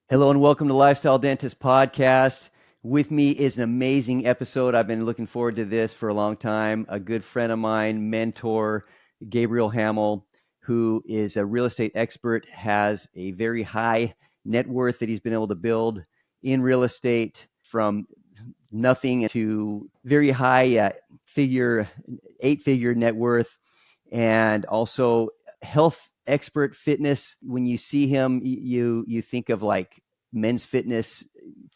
Hello and welcome to Lifestyle Dentist Podcast. With me is an amazing episode. I've been looking forward to this for a long time. A good friend of mine, mentor, Gabriel Hamsel, who is a real estate expert, has a very high net worth that he's been able to build in real estate from nothing to very high figure, 8-figure net worth, and also health expert fitness. When you see him, you think of like men's fitness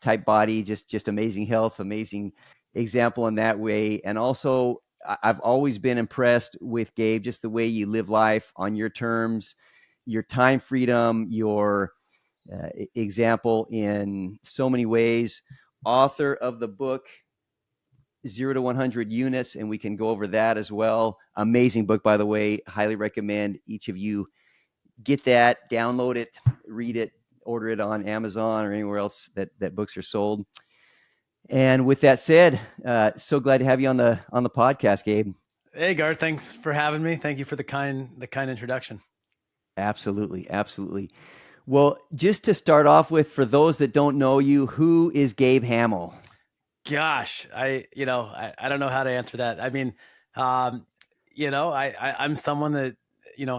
type body, just amazing health, amazing example in that way. And also I've always been impressed with Gabe, just the way you live life on your terms, your time freedom, your example in so many ways. Author of the book 0 to 100 Units, and we can go over that as well. Amazing book, by the way. Highly recommend each of you get that, download it, read it, order it on Amazon or anywhere else that books are sold. And with that said, so glad to have you on the podcast, Gabe. Hey, Garth, thanks for having me. Thank you for the kind introduction. Absolutely. Well, just to start off with, for those that don't know you, who is Gabe Hamsel? Gosh, I don't know how to answer that. I mean, I'm someone that,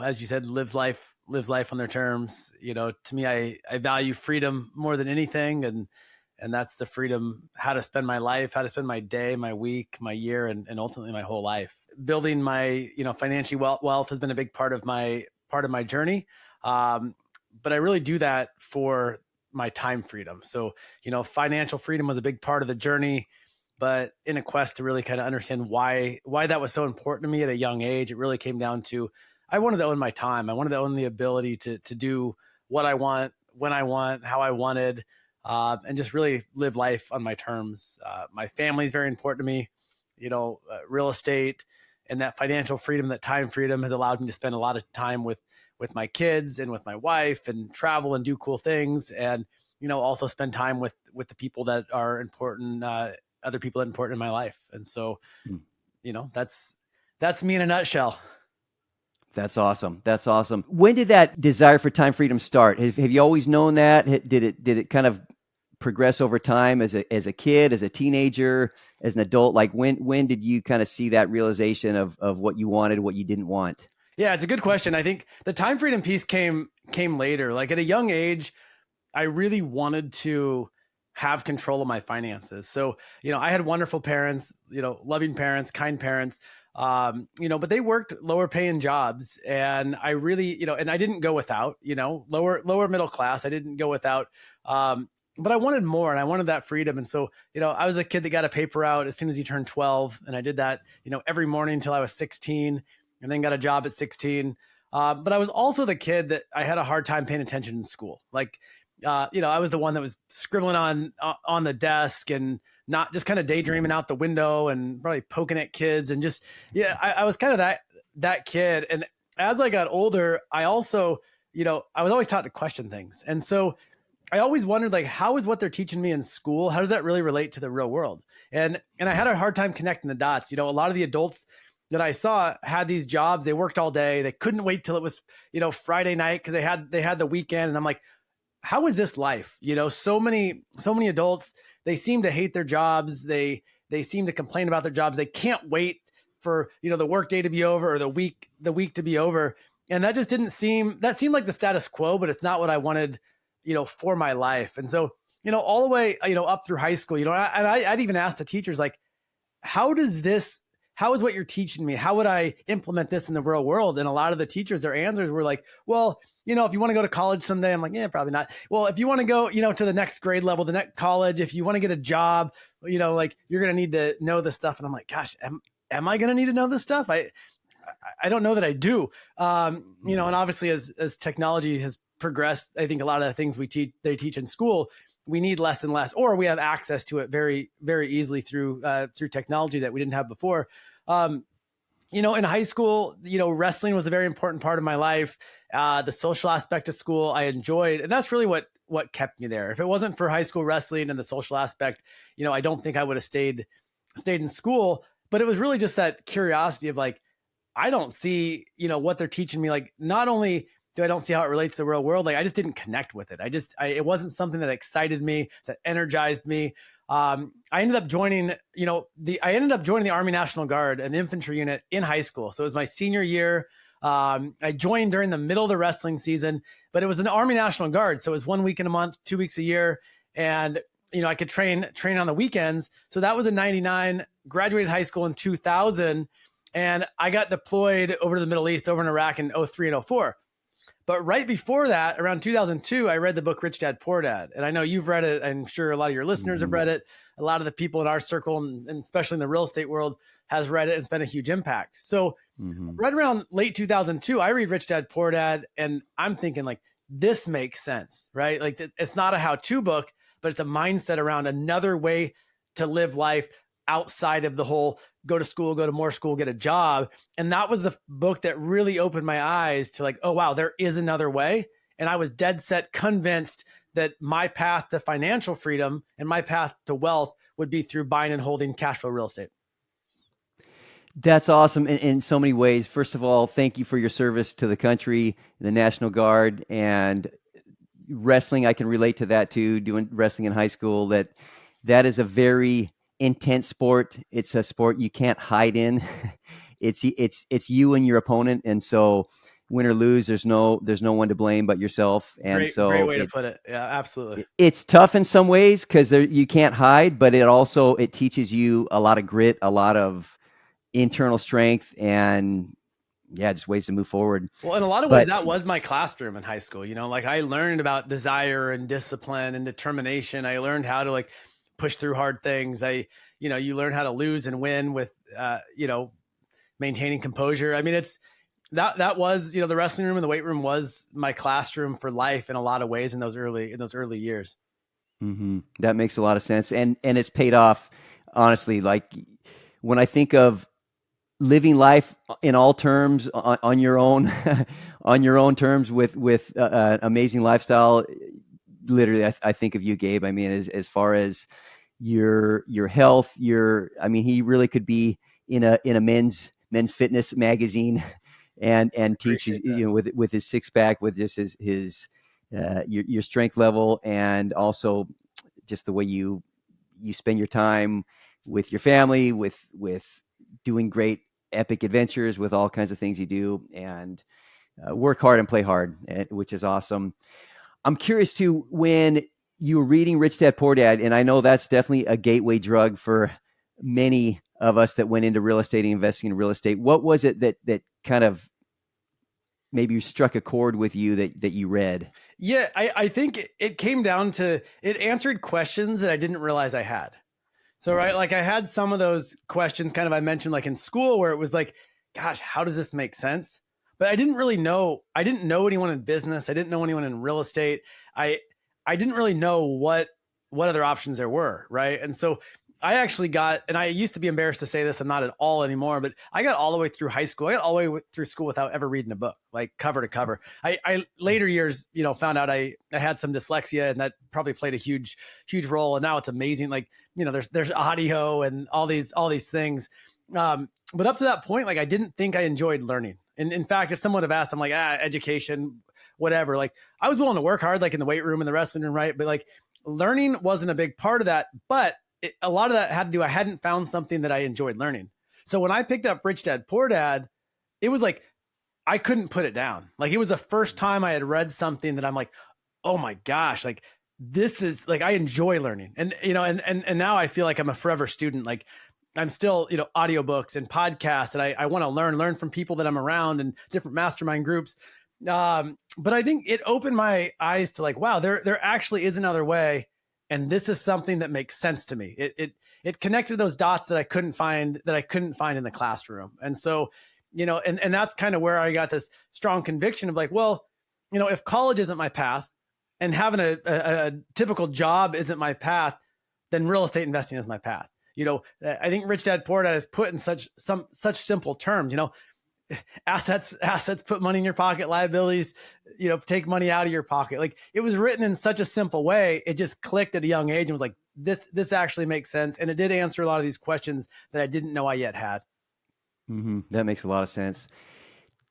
as you said, lives life on their terms. To me, I value freedom more than anything. And that's the freedom, how to spend my life, how to spend my day, my week, my year, and ultimately my whole life. Building my, financial wealth has been a big part of my journey. But I really do that for my time freedom. So, financial freedom was a big part of the journey, but in a quest to really kind of understand why that was so important to me at a young age, it really came down to, I wanted to own my time. I wanted to own the ability to do what I want, when I want, how I wanted, and just really live life on my terms. My family is very important to me. Real estate and that financial freedom, that time freedom has allowed me to spend a lot of time with my kids and with my wife and travel and do cool things. And, also spend time with the people that are important, other people that are important in my life. And so, that's me in a nutshell. That's awesome. When did that desire for time freedom start? Have you always known that? Did it kind of progress over time as a kid, as a teenager, as an adult? Like when did you kind of see that realization of what you wanted, what you didn't want? Yeah, it's a good question. I think the time freedom piece came later. Like at a young age, I really wanted to have control of my finances. So, I had wonderful parents, loving parents, kind parents, but they worked lower paying jobs. And I really, and I didn't go without, lower middle class. I didn't go without, but I wanted more and I wanted that freedom. And so, I was a kid that got a paper out as soon as he turned 12. And I did that, every morning until I was 16 and then got a job at 16. But I was also the kid that I had a hard time paying attention in school. Like, I was the one that was scribbling on the desk and not just kind of daydreaming out the window and probably poking at kids and just, I was kind of that kid. And as I got older, I also, I was always taught to question things. And so I always wondered, like, how is what they're teaching me in school, how does that really relate to the real world? And I had a hard time connecting the dots. A lot of the adults that I saw had these jobs, they worked all day. They couldn't wait till it was, Friday night because they had the weekend. And I'm like, how is this life? So many adults, they seem to hate their jobs. They seem to complain about their jobs. They can't wait for, the work day to be over or the week to be over. And that just seemed like the status quo, but it's not what I wanted, for my life. And so, all the way, up through high school, and I'd even ask the teachers, like, how is what you're teaching me? How would I implement this in the real world? And a lot of the teachers, their answers were like, well, if you want to go to college someday, I'm like, yeah, probably not. Well, if you want to go, to the next grade level, the next college, if you want to get a job, like you're going to need to know this stuff. And I'm like, gosh, am I going to need to know this stuff? I don't know that I do. And obviously as technology has progressed, I think a lot of the things they teach in school, we need less and less, or we have access to it very, very easily through technology that we didn't have before. In high school, wrestling was a very important part of my life. The social aspect of school I enjoyed, and that's really what kept me there. If it wasn't for high school wrestling and the social aspect, I don't think I would have stayed in school. But it was really just that curiosity of like, I don't see, what they're teaching me, like not only I don't see how it relates to the real world. Like I just didn't connect with it. It wasn't something that excited me, that energized me. I ended up joining, the Army National Guard, an infantry unit in high school. So it was my senior year. I joined during the middle of the wrestling season, but it was an Army National Guard. So it was 1 week in a month, 2 weeks a year. And, I could train on the weekends. So that was in 99, graduated high school in 2000. And I got deployed over to the Middle East, over in Iraq in 03 and 04. But right before that, around 2002, I read the book Rich Dad Poor Dad. And I know you've read it. I'm sure a lot of your listeners have read it. A lot of the people in our circle, and especially in the real estate world, has read it, and it's been a huge impact. So right around late 2002, I read Rich Dad Poor Dad, and I'm thinking like, this makes sense, right? Like it's not a how-to book, but it's a mindset around another way to live life outside of the whole go to school, go to more school, get a job. And that was the book that really opened my eyes to like, oh, wow, there is another way. And I was dead set convinced that my path to financial freedom and my path to wealth would be through buying and holding cash flow real estate. That's awesome in so many ways. First of all, thank you for your service to the country, the National Guard, and wrestling. I can relate to that too, doing wrestling in high school. That is a very intense sport. It's a sport you can't hide in. It's you and your opponent, and so win or lose, there's no one to blame but yourself. And great way to put it. Yeah, absolutely. It's tough in some ways because you can't hide, but it teaches you a lot of grit, a lot of internal strength, and just ways to move forward. Well, in a lot of ways, that was my classroom in high school. Like I learned about desire and discipline and determination. I learned how to like push through hard things. You learn how to lose and win with, maintaining composure. I mean, it's that was, the wrestling room and the weight room was my classroom for life in a lot of ways in those early years. Mm-hmm. That makes a lot of sense. And it's paid off, honestly. Like when I think of living life in all terms on your own, on your own terms with amazing lifestyle, literally, I think of you, Gabe. I mean, as far as your health, he really could be in a men's fitness magazine and teaches, with his six pack, with just his your strength level, and also just the way you spend your time with your family, with doing great epic adventures, with all kinds of things you do, and work hard and play hard, which is awesome. I'm curious too, when you were reading Rich Dad Poor Dad, and I know that's definitely a gateway drug for many of us that went into real estate and investing in real estate. What was it that kind of maybe struck a chord with you that you read? Yeah, I think it came down to, it answered questions that I didn't realize I had. So, right, like I had some of those questions kind of, I mentioned like in school, where it was like, gosh, how does this make sense? But I didn't really know. I didn't know anyone in business. I didn't know anyone in real estate. I didn't really know what other options there were, right? And so I actually got, and I used to be embarrassed to say this, I'm not at all anymore, but I got all the way through high school. I got all the way through school without ever reading a book, like cover to cover. I later years, found out I had some dyslexia, and that probably played a huge role. And now it's amazing. Like, there's audio and all these things. But up to that point, like I didn't think I enjoyed learning. And in fact, if someone would have asked, I'm like, education, whatever. Like I was willing to work hard, like in the weight room and the wrestling room, right? But like learning wasn't a big part of that. But a lot of that had to do, I hadn't found something that I enjoyed learning. So when I picked up Rich Dad Poor Dad, it was like, I couldn't put it down. Like it was the first time I had read something that I'm like, oh my gosh, like this is like, I enjoy learning. And, and now I feel like I'm a forever student. Like I'm still, audiobooks and podcasts, and I want to learn from people that I'm around and different mastermind groups. But I think it opened my eyes to like, wow, there actually is another way. And this is something that makes sense to me. It connected those dots that I couldn't find in the classroom. And so, and that's kind of where I got this strong conviction of like, well, if college isn't my path and having a typical job isn't my path, then real estate investing is my path. I think Rich Dad Poor Dad is put in such simple terms, assets put money in your pocket, liabilities, take money out of your pocket. Like it was written in such a simple way. It just clicked at a young age and was like, this actually makes sense. And it did answer a lot of these questions that I didn't know I yet had. Mm-hmm. That makes a lot of sense.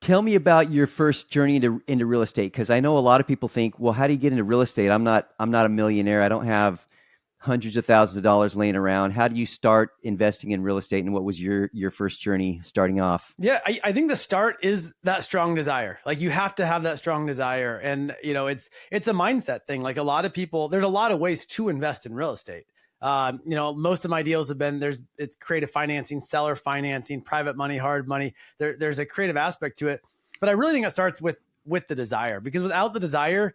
Tell me about your first journey into real estate, because I know a lot of people think, well, how do you get into real estate? I'm not a millionaire. I don't have hundreds of thousands of dollars laying around. How do you start investing in real estate, and what was your first journey starting off? Yeah, I think the start is that strong desire. Like you have to have that strong desire. And it's a mindset thing. Like a lot of people, there's a lot of ways to invest in real estate. Most of my deals have been it's creative financing, seller financing, private money, hard money. There's a creative aspect to it. But I really think it starts with the desire, because without the desire,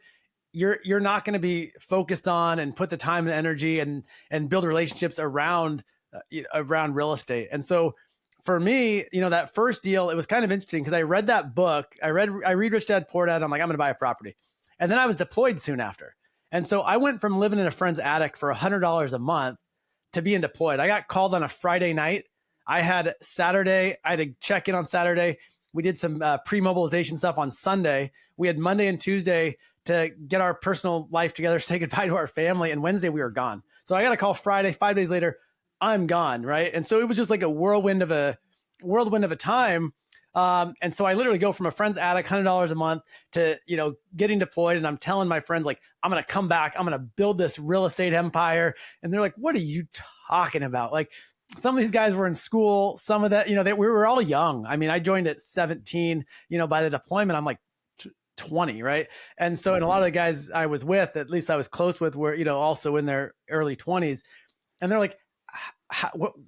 you're not going to be focused on and put the time and energy and build relationships around real estate. And so for me, that first deal, it was kind of interesting because I read that book. I read Rich Dad Poor Dad. I'm like, I'm going to buy a property. And then I was deployed soon after. And so I went from living in a friend's attic for $100 a month to being deployed. I got called on a Friday night. I had to check in on Saturday. We did some pre-mobilization stuff on Sunday. We had Monday and Tuesday to get our personal life together, say goodbye to our family. And Wednesday we were gone. So I got a call Friday, 5 days later, I'm gone. Right. And so it was just like a whirlwind of a time. And so I literally go from a friend's attic, $100 a month to, getting deployed. And I'm telling my friends, like, I'm going to come back. I'm going to build this real estate empire. And they're like, what are you talking about? Like, some of these guys were in school, some of that, we were all young. I mean, I joined at 17, by the deployment, I'm like 20. Right. And so, and a lot of the guys I was with, at least I was close with, were, also in their early 20s. And they're like,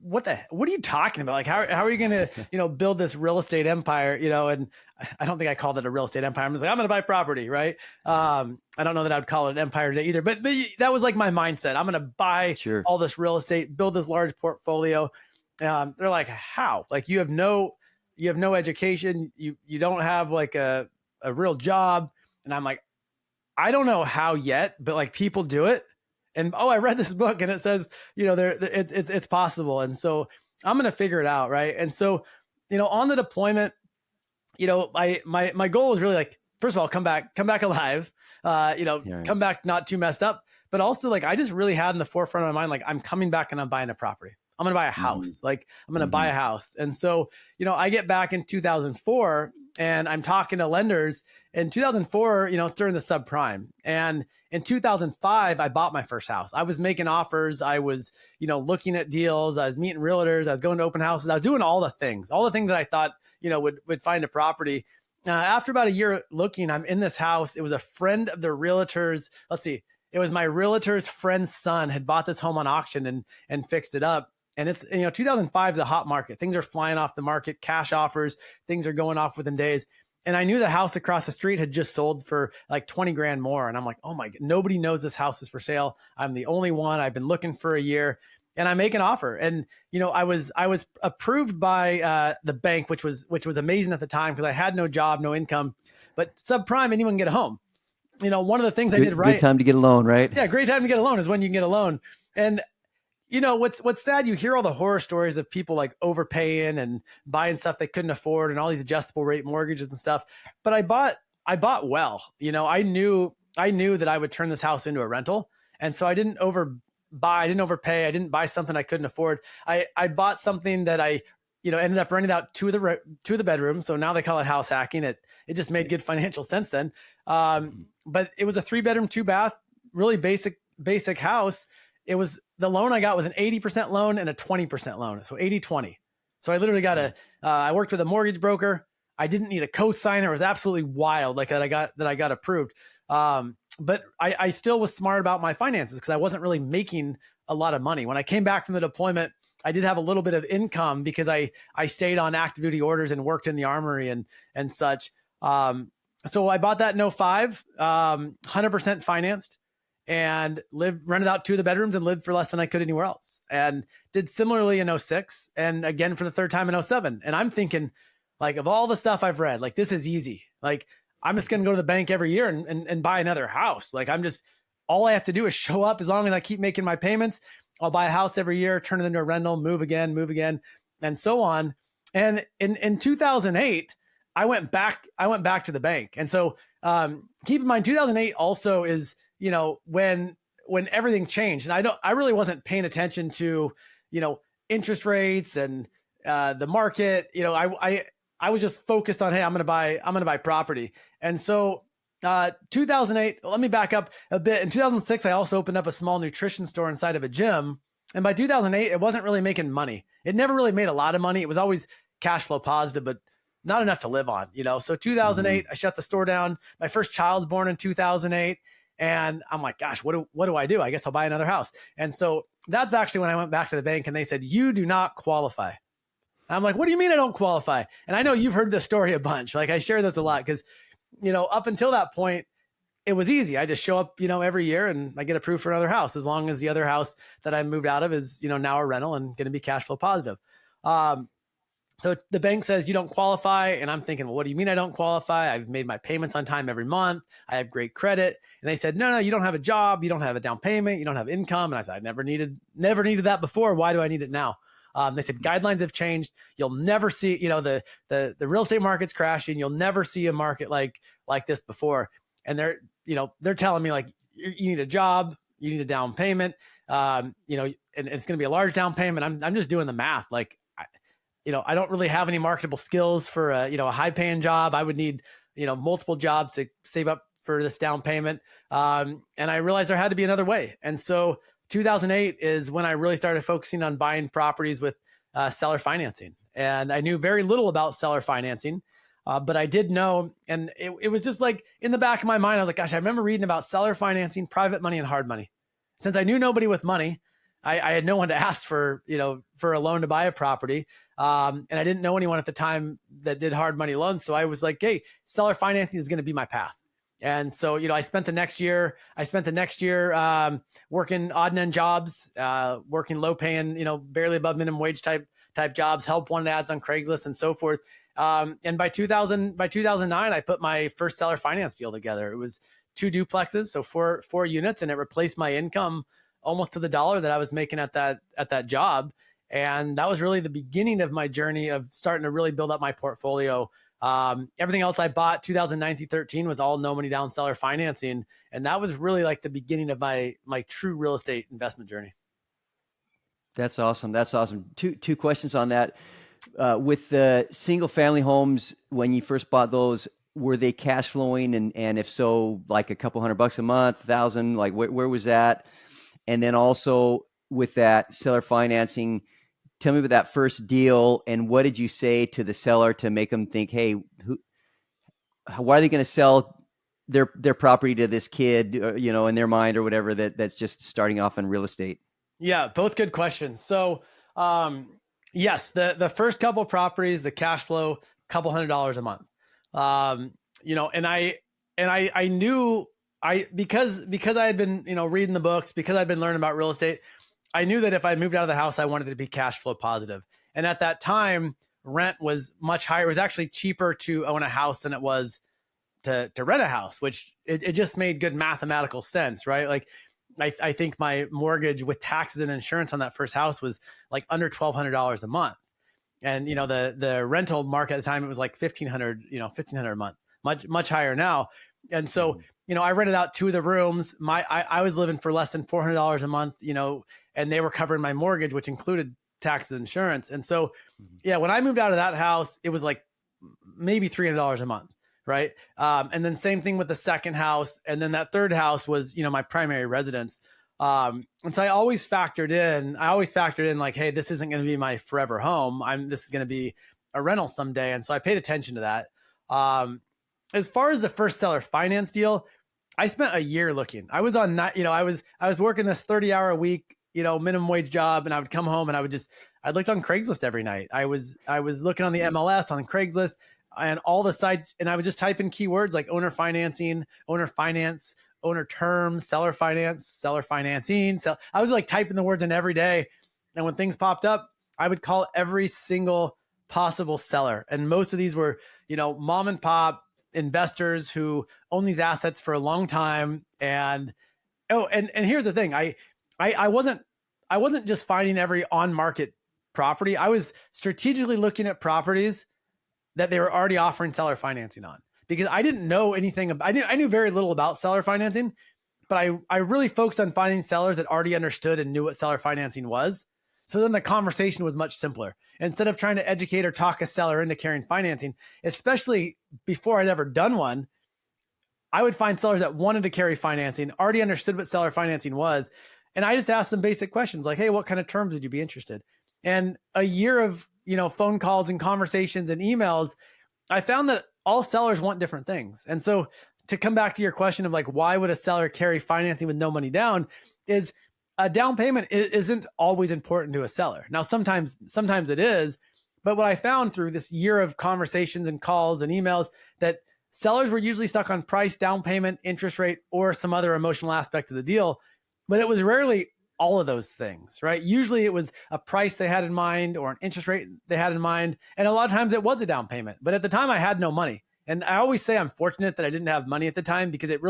what are you talking about? Like, how are you going to, build this real estate empire, and I don't think I called it a real estate empire. I'm just like, I'm going to buy property. Right. I don't know that I'd call it an empire today either, but that was like my mindset. I'm going to buy all this real estate, build this large portfolio. They're like, how? Like, you have no education. You don't have like a real job. And I'm like, I don't know how yet, but like, people do it. And, I read this book and it says, it's possible. And so I'm going to figure it out. Right. And so, on the deployment, my goal was really like, first of all, come back alive, come back not too messed up, but also like, I just really had in the forefront of my mind, like, I'm coming back and I'm buying a property. I'm going to buy a house. Like, I'm going to buy a house. And so, I get back in 2004 and I'm talking to lenders. In 2004, it's during the subprime. And in 2005, I bought my first house. I was making offers. I was, looking at deals. I was meeting realtors. I was going to open houses. I was doing all the things that I thought, would find a property. After about a year looking, I'm in this house. It was a friend of the realtors. Let's see. It was my realtor's friend's son had bought this home on auction and fixed it up. And it's, 2005 is a hot market. Things are flying off the market, cash offers, things are going off within days. And I knew the house across the street had just sold for like 20 grand more. And I'm like, oh my God, nobody knows this house is for sale. I'm the only one. I've been looking for a year and I make an offer. And, I was approved by the bank, which was amazing at the time because I had no job, no income, but subprime, anyone can get a home. One of the things I did right. Good time to get a loan, right? Yeah. Great time to get a loan is when you can get a loan. And what's sad, you hear all the horror stories of people like overpaying and buying stuff they couldn't afford and all these adjustable rate mortgages and stuff. But I bought well. I knew that I would turn this house into a rental. And so I didn't overbuy, I didn't overpay, I didn't buy something I couldn't afford. I bought something that I ended up renting out two of the bedrooms. So now they call it house hacking. It just made good financial sense then. But it was a 3-bedroom, 2-bath, really basic house. It was, the loan I got was an 80% loan and a 20% loan. So 80-20. So I literally got I worked with a mortgage broker. I didn't need a co-signer. It was absolutely wild. Like that I got approved. But I still was smart about my finances because I wasn't really making a lot of money. When I came back from the deployment, I did have a little bit of income because I stayed on active duty orders and worked in the armory and such. So I bought that in 05, 100% financed, and rented out 2 of the bedrooms and lived for less than I could anywhere else. And did similarly in 06 and again for the third time in 07. And I'm thinking, like, of all the stuff I've read, like, this is easy. Like, I'm just going to go to the bank every year and buy another house. Like, all I have to do is show up. As long as I keep making my payments, I'll buy a house every year, turn it into a rental, move again, and so on. And in 2008, I went back to the bank. And so keep in mind, 2008 also is, when everything changed, and I really wasn't paying attention to, interest rates and the market. I was just focused on, hey, I'm going to buy property. And so 2008, let me back up a bit. In 2006, I also opened up a small nutrition store inside of a gym. And by 2008, it wasn't really making money. It never really made a lot of money. It was always cash flow positive, but not enough to live on, So 2008, I shut the store down. My first child's born in 2008. And I'm like, gosh, what do I do? I guess I'll buy another house. And so that's actually when I went back to the bank and they said, you do not qualify. And I'm like, what do you mean I don't qualify? And I know you've heard this story a bunch. Like I share this a lot because, up until that point, it was easy. I just show up, every year and I get approved for another house as long as the other house that I moved out of is, now a rental and going to be cash flow positive. So the bank says you don't qualify. And I'm thinking, well, what do you mean I don't qualify? I've made my payments on time every month. I have great credit. And they said, no, you don't have a job. You don't have a down payment. You don't have income. And I said, I never needed that before. Why do I need it now? They said guidelines have changed. You'll never see, the real estate market's crashing. You'll never see a market like this before. And they're telling me like, you need a job, you need a down payment, and it's going to be a large down payment. I'm just doing the math. Like, I don't really have any marketable skills for a high paying job. I would need, multiple jobs to save up for this down payment. And I realized there had to be another way. And so 2008 is when I really started focusing on buying properties with seller financing. And I knew very little about seller financing, but I did know, and it was just like in the back of my mind, I was like, gosh, I remember reading about seller financing, private money, and hard money. Since I knew nobody with money, I had no one to ask for, for a loan to buy a property. And I didn't know anyone at the time that did hard money loans. So I was like, hey, seller financing is going to be my path. And so, I spent the next year working odd and end jobs, working low paying, barely above minimum wage type jobs, help wanted ads on Craigslist and so forth. And by 2009, I put my first seller finance deal together. It was 2 duplexes, so four units, and it replaced my income almost to the dollar that I was making at that job. And that was really the beginning of my journey of starting to really build up my portfolio. Everything else I bought 2009 through 13 was all no money down seller financing. And that was really like the beginning of my true real estate investment journey. That's awesome. Two questions on that. With the single family homes, when you first bought those, were they cash flowing? And if so, like a couple $100 a month, 1,000, like where was that? And then also with that seller financing, tell me about that first deal and what did you say to the seller to make them think, hey, why are they going to sell their property to this kid, in their mind or whatever that's just starting off in real estate? Yeah, both good questions. So, yes, the first couple properties, the cash flow, couple $100 a month. And I knew because I had been, reading the books, because I'd been learning about real estate, I knew that if I moved out of the house, I wanted it to be cash flow positive. And at that time, rent was much higher. It was actually cheaper to own a house than it was to rent a house, which it just made good mathematical sense, right? Like I think my mortgage with taxes and insurance on that first house was like under $1,200 a month. And, the rental market at the time, it was like $1,500 a month, much higher now. And so, I rented out 2 of the rooms. I was living for less than $400 a month, and they were covering my mortgage, which included taxes and insurance. And so, when I moved out of that house, it was like maybe $300 a month. Right. And then same thing with the second house. And then that third house was, my primary residence. And so I always factored in like, hey, this isn't going to be my forever home. This is going to be a rental someday. And so I paid attention to that. As far as the first seller finance deal, I spent a year looking. I was on, I was working this 30-hour a week, minimum wage job, and I would come home and I looked on Craigslist every night. I was looking on the MLS, on Craigslist, and all the sites, and I would just type in keywords like owner financing, owner finance, owner terms, seller finance, seller financing. So I was like typing the words in every day. And when things popped up, I would call every single possible seller. And most of these were, mom and pop investors who own these assets for a long time. And here's the thing. I wasn't just finding every on-market property. I was strategically looking at properties that they were already offering seller financing on, because I didn't know anything about, I knew very little about seller financing, but I really focused on finding sellers that already understood and knew what seller financing was. So then the conversation was much simpler. Instead of trying to educate or talk a seller into carrying financing, especially before I'd ever done one, I would find sellers that wanted to carry financing, already understood what seller financing was. And I just asked them basic questions like, hey, what kind of terms would you be interested? And a year of, phone calls and conversations and emails, I found that all sellers want different things. And so to come back to your question of like, why would a seller carry financing with no money down, is a down payment isn't always important to a seller. Now, sometimes it is, but what I found through this year of conversations and calls and emails, that sellers were usually stuck on price, down payment, interest rate, or some other emotional aspect of the deal, but it was rarely all of those things, right? Usually it was a price they had in mind or an interest rate they had in mind. And a lot of times it was a down payment, but at the time I had no money. And I always say I'm fortunate that I didn't have money at the time, because it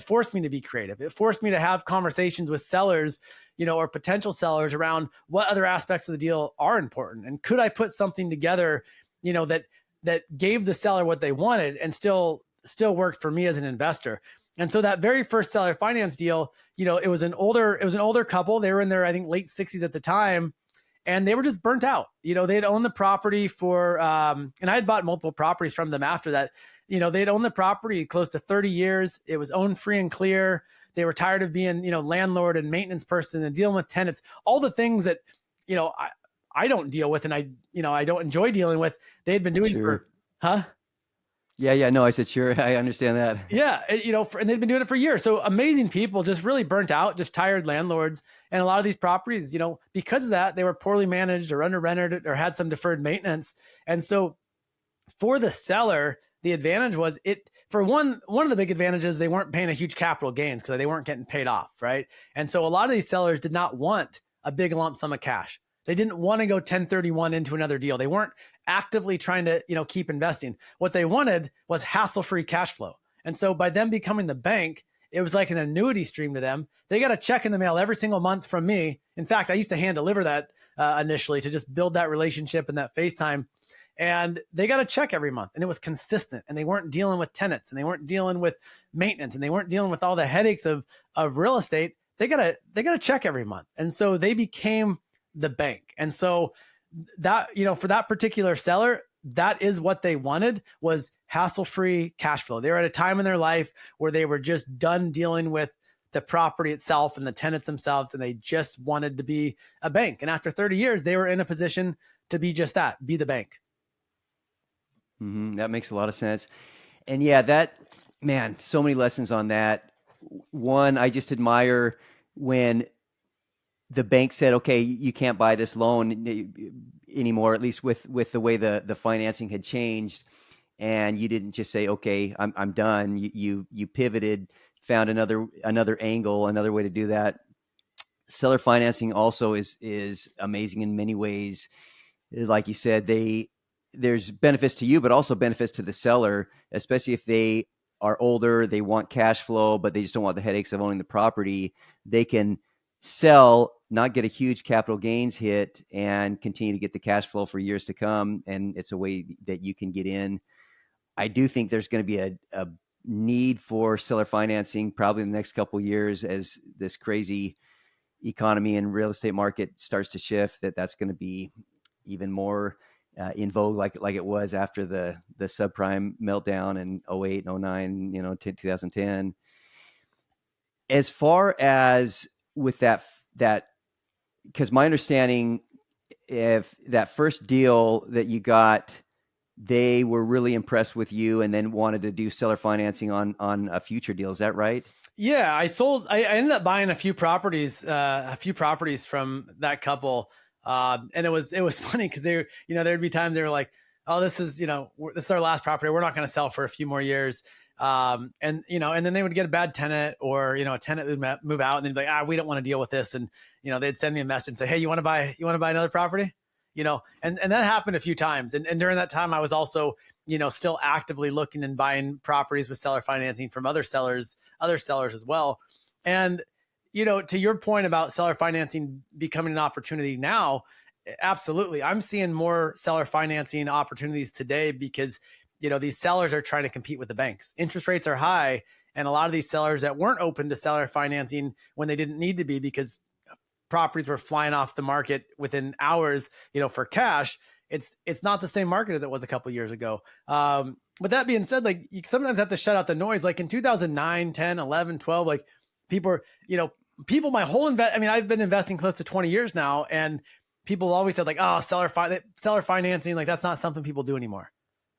forced me to be creative. It forced me to have conversations with sellers, or potential sellers around what other aspects of the deal are important. And could I put something together, that gave the seller what they wanted and still worked for me as an investor. And so that very first seller finance deal, it was an older couple. They were in their, I think, late 60s at the time, and they were just burnt out. They'd owned the property for, and I had bought multiple properties from them after that. They'd owned the property close to 30 years. It was owned free and clear. They were tired of being, landlord and maintenance person and dealing with tenants, all the things that, I don't deal with, and I don't enjoy dealing with. They had been doing Sure. huh? Yeah. No, I said, sure. I understand that. Yeah. And they'd been doing it for years. So amazing people, just really burnt out, just tired landlords. And a lot of these properties, because of that, they were poorly managed or under rented or had some deferred maintenance. And so for the seller, the advantage was for one of the big advantages, they weren't paying a huge capital gains because they weren't getting paid off. Right. And so a lot of these sellers did not want a big lump sum of cash. They didn't want to go 1031 into another deal. They weren't actively trying to, keep investing. What they wanted was hassle-free cash flow. And so by them becoming the bank, it was like an annuity stream to them. They got a check in the mail every single month from me. In fact, I used to hand deliver that initially to just build that relationship and that FaceTime. And they got a check every month, and it was consistent, and they weren't dealing with tenants, and they weren't dealing with maintenance, and they weren't dealing with all the headaches of real estate. They got a check every month. And so they became the bank. And so that, for that particular seller, that is what they wanted, was hassle-free cash flow. They were at a time in their life where they were just done dealing with the property itself and the tenants themselves, and they just wanted to be a bank. And after 30 years, they were in a position to be just that, be the bank. Mm-hmm. That makes a lot of sense. And yeah, so many lessons on that. One, I just admire when the bank said, okay, you can't buy this loan anymore, at least with the way the financing had changed. And you didn't just say, okay, I'm done. You pivoted, found another angle, another way to do that. Seller financing also is amazing in many ways. Like you said, there's benefits to you, but also benefits to the seller, especially if they are older, they want cash flow, but they just don't want the headaches of owning the property. They can sell, not get a huge capital gains hit, and continue to get the cash flow for years to come. And it's a way that you can get in. I do think there's going to be a need for seller financing probably in the next couple of years as this crazy economy and real estate market starts to shift, that's going to be even more in vogue, like it was after the subprime meltdown in 08 and 09, 2010. As far as with that, because my understanding, if that first deal that you got, they were really impressed with you and then wanted to do seller financing on a future deal. Is that right? Yeah, I ended up buying a few properties from that couple. And it was funny because there'd be times they were like, oh, this is our last property. We're not going to sell for a few more years. And then they would get a bad tenant, or, a tenant would move out, and they'd be like, we don't want to deal with this. And, they'd send me a message and say, hey, you want to buy another property? And that happened a few times. And during that time, I was also, still actively looking and buying properties with seller financing from other sellers as well. And, to your point about seller financing becoming an opportunity now, absolutely. I'm seeing more seller financing opportunities today because, these sellers are trying to compete with the banks. Interest rates are high. And a lot of these sellers that weren't open to seller financing when they didn't need to be, because properties were flying off the market within hours, for cash. It's not the same market as it was a couple of years ago. But that being said, like, you sometimes have to shut out the noise. Like in 2009, 10, 11, 12, like people are, my whole I've been investing close to 20 years now, and people always said like, oh, seller financing, like that's not something people do anymore.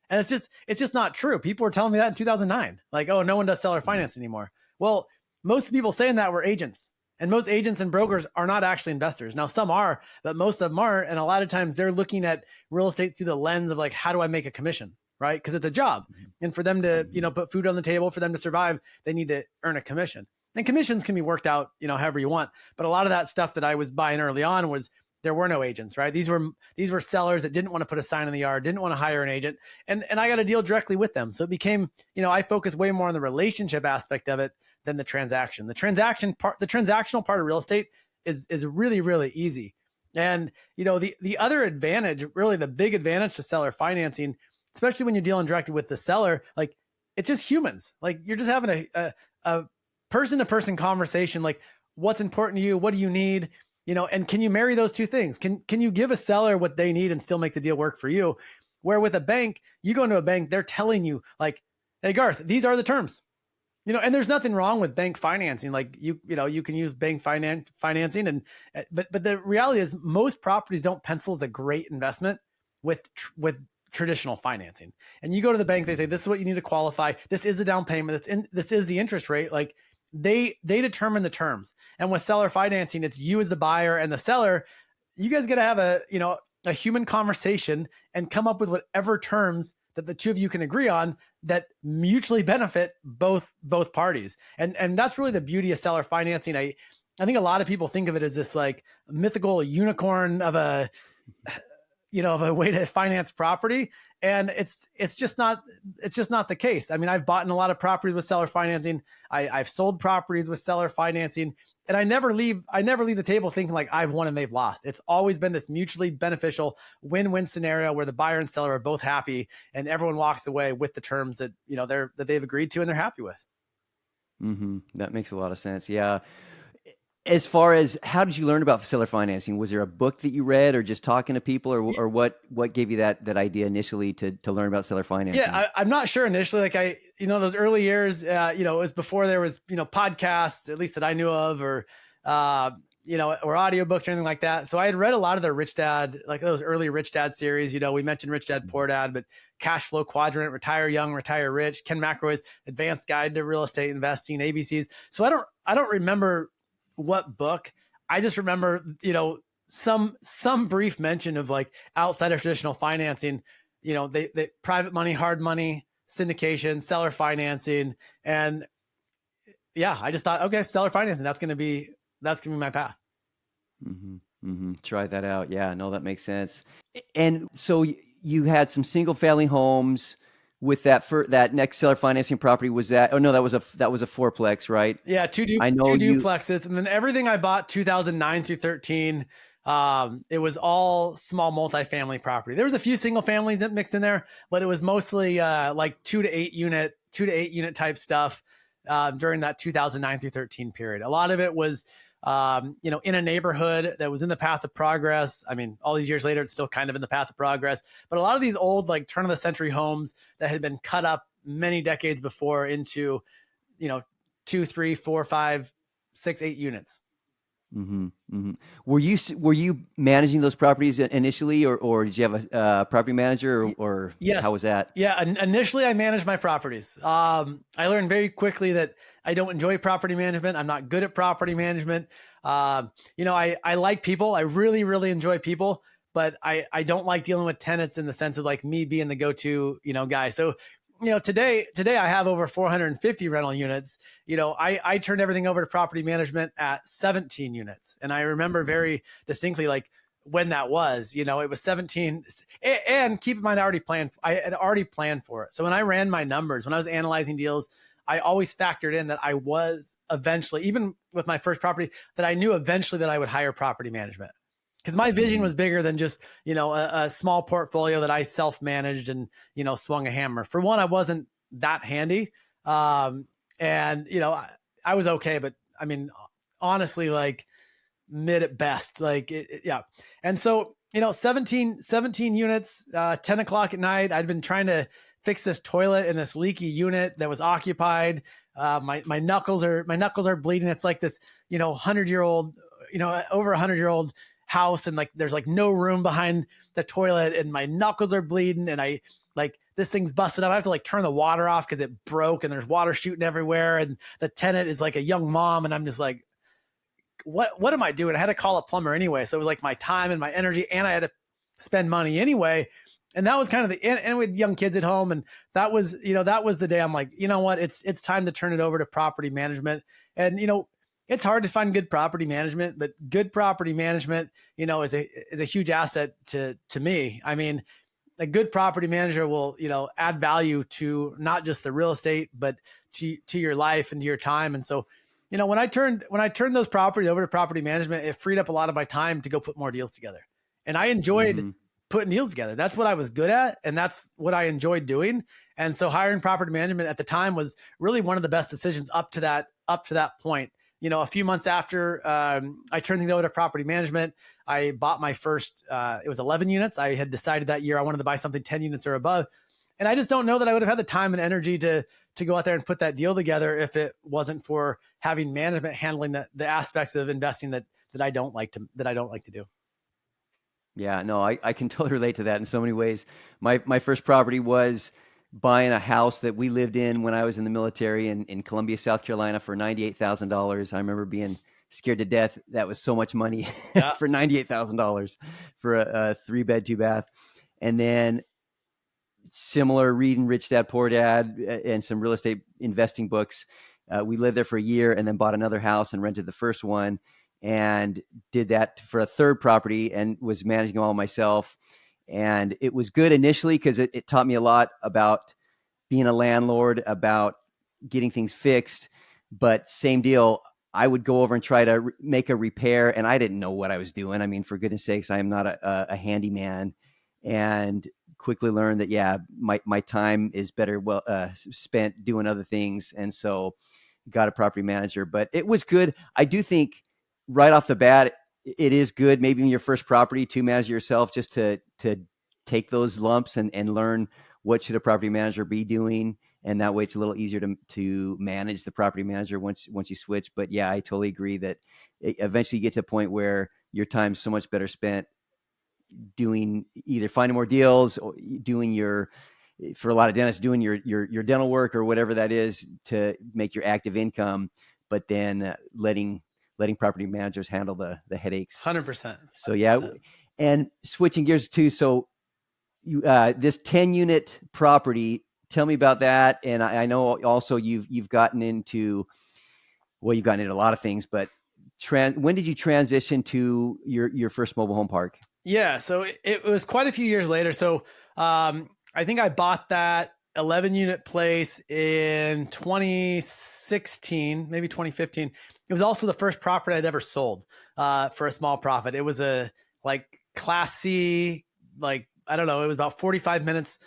And it's just not true. People were telling me that in 2009, like, oh, no one does seller finance anymore. Well, most people saying that were agents, and most agents and brokers are not actually investors. Now, some are, but most of them aren't. And a lot of times they're looking at real estate through the lens of like, how do I make a commission? Right? Because it's a job. And for them to, put food on the table, for them to survive, they need to earn a commission. And commissions can be worked out, however you want. But a lot of that stuff that I was buying early on was, there were no agents, right? These were sellers that didn't want to put a sign in the yard, didn't want to hire an agent. And I got to deal directly with them. So it became, I focus way more on the relationship aspect of it than the transaction. The transactional part of real estate is really, really easy. And, the other advantage, really the big advantage to seller financing, especially when you're dealing directly with the seller, like it's just humans. Like you're just having a person-to-person conversation. Like, what's important to you? What do you need? And can you marry those two things? Can you give a seller what they need and still make the deal work for you? Where with a bank, you go into a bank, they're telling you like, hey, Garth, these are the terms, and there's nothing wrong with bank financing. Like you can use bank financing but the reality is most properties don't pencil as a great investment with traditional financing. And you go to the bank, they say, this is what you need to qualify. This is a down payment. This is the interest rate. Like they determine the terms. And with seller financing, it's you as the buyer and the seller. You guys got to have a human conversation and come up with whatever terms that the two of you can agree on that mutually benefit both parties. And that's really the beauty of seller financing. I think a lot of people think of it as this like mythical unicorn of a way to finance property. And it's just not the case. I mean, I've bought in a lot of properties with seller financing. I've sold properties with seller financing, and I never leave the table thinking like I've won and they've lost. It's always been this mutually beneficial win-win scenario where the buyer and seller are both happy and everyone walks away with the terms that, that they've agreed to and they're happy with. Mm-hmm. That makes a lot of sense. Yeah. As far as how did you learn about seller financing? Was there a book that you read or just talking to people or what gave you that idea initially to learn about seller financing? Yeah, I'm not sure initially, like those early years, it was before there was, podcasts, at least that I knew of, or audiobooks or anything like that. So I had read a lot of the Rich Dad, like those early Rich Dad series. We mentioned Rich Dad, Poor Dad, but Cash Flow Quadrant, Retire Young, Retire Rich, Ken McElroy's Advanced Guide to Real Estate Investing, ABCs. So I don't remember what book. I just remember, some brief mention of like outside of traditional financing, they private money, hard money, syndication, seller financing. And yeah, I just thought, okay, seller financing, that's going to be my path. Mm-hmm. Mm-hmm. Try that out. Yeah, no, that makes sense. And so you had some single family homes with that next seller financing property. Was that? Oh no, that was a fourplex, right? Yeah, two duplexes, and then everything I bought 2009 through 13. It was all small multifamily property. There was a few single families that mixed in there, but it was mostly like 2 to 8 unit type stuff during that 2009 through 13 period. A lot of it was in a neighborhood that was in the path of progress. I mean, all these years later, it's still kind of in the path of progress, but a lot of these old, like turn of the century homes that had been cut up many decades before into, 2, 3, 4, 5, 6, 8 units. Mm-hmm. Mm-hmm. Were you managing those properties initially, or did you have a property manager, or yes. How was that? Yeah, initially I managed my properties. I learned very quickly that I don't enjoy property management. I'm not good at property management. I like people. I really, really enjoy people, but I don't like dealing with tenants in the sense of like me being the go-to, guy. So today I have over 450 rental units. I turned everything over to property management at 17 units. And I remember very distinctly, like when that was, it was 17, and keep in mind, I had already planned for it. So when I ran my numbers, when I was analyzing deals, I always factored in that I was eventually, even with my first property, that I knew eventually that I would hire property management. Because my vision was bigger than just, a small portfolio that I self-managed and, swung a hammer. For one, I wasn't that handy. And, I was okay. But I mean, honestly, like mid at best. Like yeah. And so, 17 units, 10 o'clock at night, I'd been trying to fix this toilet in this leaky unit that was occupied. My knuckles are bleeding. It's like this, 100-year-old, over 100-year-old house. And like, there's like no room behind the toilet and my knuckles are bleeding. And I like, this thing's busted up. I have to like turn the water off because it broke and there's water shooting everywhere. And the tenant is like a young mom. And I'm just like, what am I doing? I had to call a plumber anyway. So it was like my time and my energy, and I had to spend money anyway. And that was kind of and we had young kids at home. And that was the day I'm like, you know what, it's time to turn it over to property management. And, it's hard to find good property management, but good property management, is a huge asset to me. I mean, a good property manager will, add value to not just the real estate, but to your life and to your time. And so, when I turned those properties over to property management, it freed up a lot of my time to go put more deals together. And I enjoyed putting deals together. That's what I was good at. And that's what I enjoyed doing. And so hiring property management at the time was really one of the best decisions up to that point. A few months after I turned things over to property management, I bought my first, it was 11 units. I had decided that year I wanted to buy something 10 units or above. And I just don't know that I would have had the time and energy to go out there and put that deal together if it wasn't for having management handling the aspects of investing that I don't like to do. Yeah, no, I can totally relate to that in so many ways. My first property was buying a house that we lived in when I was in the military in Columbia, South Carolina for $98,000. I remember being scared to death. That was so much money for $98,000 for a 3-bed, 2-bath. And then similar, reading Rich Dad, Poor Dad and some real estate investing books. We lived there for a year and then bought another house and rented the first one and did that for a third property and was managing all myself. And it was good initially because it taught me a lot about being a landlord, about getting things fixed. But same deal, I would go over and try to make a repair, and I didn't know what I was doing. I mean, for goodness sakes, I am not a handyman, and quickly learned that, yeah, my time is better spent doing other things. And so got a property manager. But it was good. I do think right off the bat, it is good, maybe in your first property, to manage yourself, just to take those lumps and learn what should a property manager be doing. And that way it's a little easier to manage the property manager once you switch. But yeah, I totally agree that eventually you get to a point where your time's so much better spent doing either finding more deals or doing for a lot of dentists, doing your dental work or whatever that is to make your active income, but then letting property managers handle the headaches. 100%. So yeah. And switching gears too. So you, this 10-unit property, tell me about that. And I know also you've gotten into a lot of things, but when did you transition to your first mobile home park? Yeah. So it was quite a few years later. So I think I bought that 11-unit place in 2016, maybe 2015. It was also the first property I'd ever sold for a small profit. It was a Class C, I don't know, it was about 45 minutes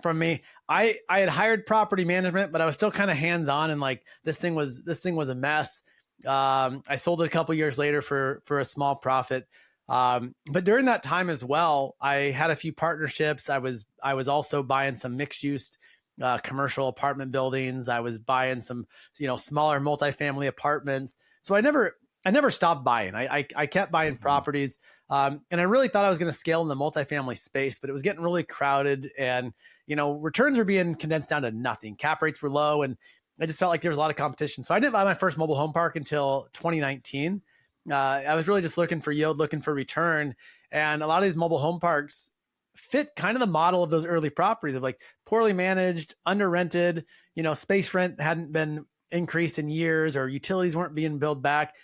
from me. I had hired property management, but I was still kind of hands-on, and this thing was a mess. I sold it a couple years later for a small profit. But during that time as well, I had a few partnerships. I was also buying some mixed use commercial apartment buildings. I was buying some, smaller multifamily apartments. So I never stopped buying. I kept buying properties. And I really thought I was going to scale in the multifamily space, but it was getting really crowded, and, returns were being condensed down to nothing. Cap rates were low, and I just felt like there was a lot of competition. So I didn't buy my first mobile home park until 2019. I was really just looking for yield, looking for return. And a lot of these mobile home parks fit kind of the model of those early properties of poorly managed, under rented, space rent hadn't been increased in years, or utilities weren't being built back.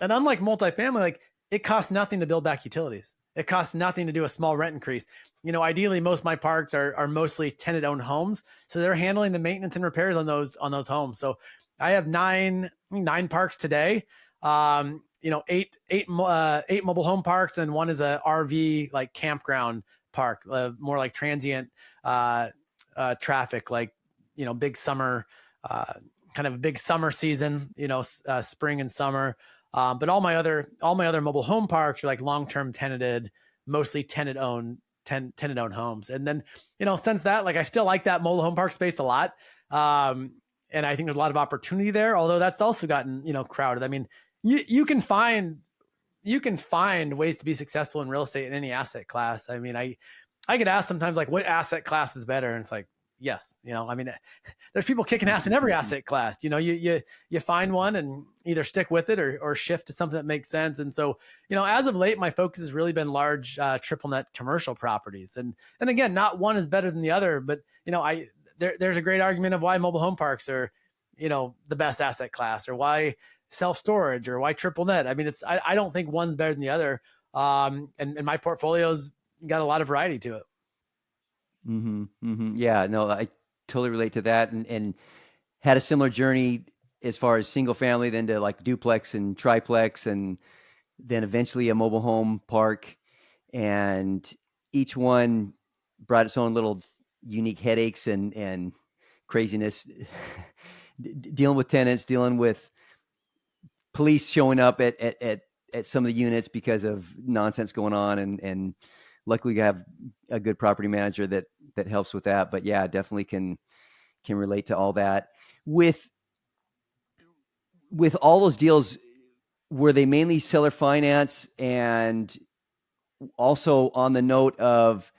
And unlike multifamily, it costs nothing to build back utilities. It costs nothing to do a small rent increase. Ideally, most of my parks are mostly tenant owned homes. So they're handling the maintenance and repairs on those homes. So I have nine parks today. 8 mobile home parks, and one is a RV campground park, more like transient traffic, big summer, kind of a big summer season, spring and summer. But all my other mobile home parks are like long-term tenanted, mostly tenant owned homes. And then, since that, like I still like that mobile home park space a lot. And I think there's a lot of opportunity there, although that's also gotten, crowded. I mean, you can find ways to be successful in real estate in any asset class. I mean, I get asked sometimes like, what asset class is better? And it's like, yes, I mean, there's people kicking ass in every asset class. You find one and either stick with it or shift to something that makes sense. And so, as of late, my focus has really been large triple net commercial properties. And again, not one is better than the other, but there's a great argument of why mobile home parks are, the best asset class, or why self-storage, or why triple net. I mean, I don't think one's better than the other. And my portfolio's got a lot of variety to it. Mm-hmm, mm-hmm. Yeah, no, I totally relate to that, and had a similar journey as far as single family, then to like duplex and triplex, and then eventually a mobile home park, and each one brought its own little unique headaches and craziness. Dealing with tenants, dealing with police showing up at some of the units because of nonsense going on, and luckily you have a good property manager that helps with that. But yeah, definitely can relate to all that. With all those deals, were they mainly seller finance? And also on the note of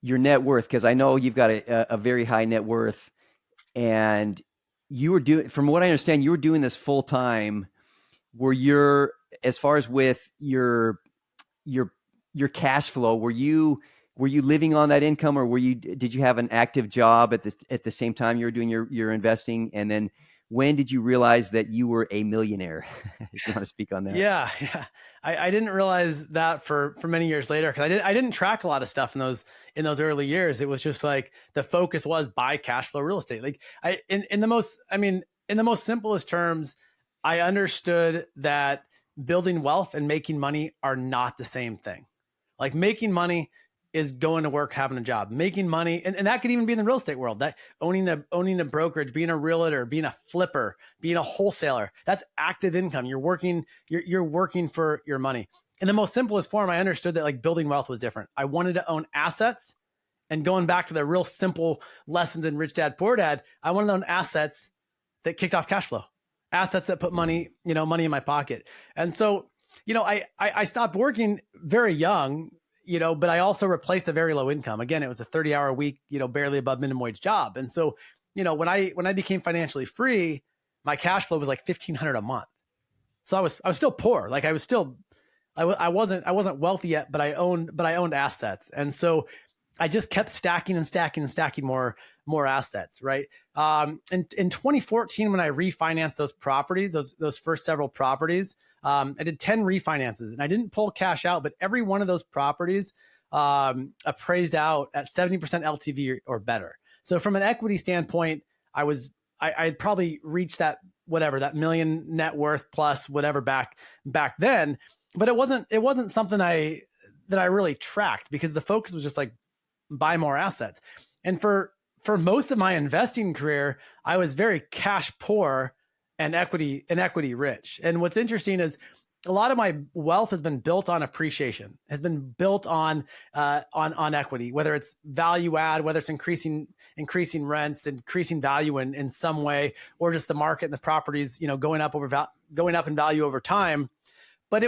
your net worth, because I know you've got a very high net worth, and you were doing, from what I understand, you were doing this full time. Were your, as far as with your cash flow, were you living on that income, or did you have an active job at the same time you were doing your investing? And then when did you realize that you were a millionaire? If you want to speak on that. Yeah. I didn't realize that for many years later, because I didn't track a lot of stuff in those early years. It was just like the focus was buy cash flow real estate. Like in the most simplest terms, I understood that building wealth and making money are not the same thing. Like making money is going to work, having a job, making money. And that could even be in the real estate world, that owning a brokerage, being a realtor, being a flipper, being a wholesaler, that's active income. You're working for your money. In the most simplest form, I understood that like building wealth was different. I wanted to own assets, and going back to the real simple lessons in Rich Dad, Poor Dad, I wanted to own assets that kicked off cash flow, assets that put money in my pocket. And so, I stopped working very young, but I also replaced a very low income. Again, it was a 30-hour week, barely above minimum wage job. And so, when I became financially free, my cash flow was like $1,500 a month. So I was still poor. Like I wasn't wealthy yet, but I owned assets. And so I just kept stacking more assets. Right. In 2014, when I refinanced those properties, those first several properties, I did 10 refinances, and I didn't pull cash out, but every one of those properties appraised out at 70% LTV or better. So from an equity standpoint, I had probably reached that million net worth plus whatever back then, but it wasn't something that I really tracked, because the focus was just like buy more assets. And for most of my investing career, I was very cash poor and equity rich. And what's interesting is a lot of my wealth has been built on appreciation, has been built on equity, whether it's value add, whether it's increasing rents, increasing value in some way, or just the market and the properties, going up in value over time. But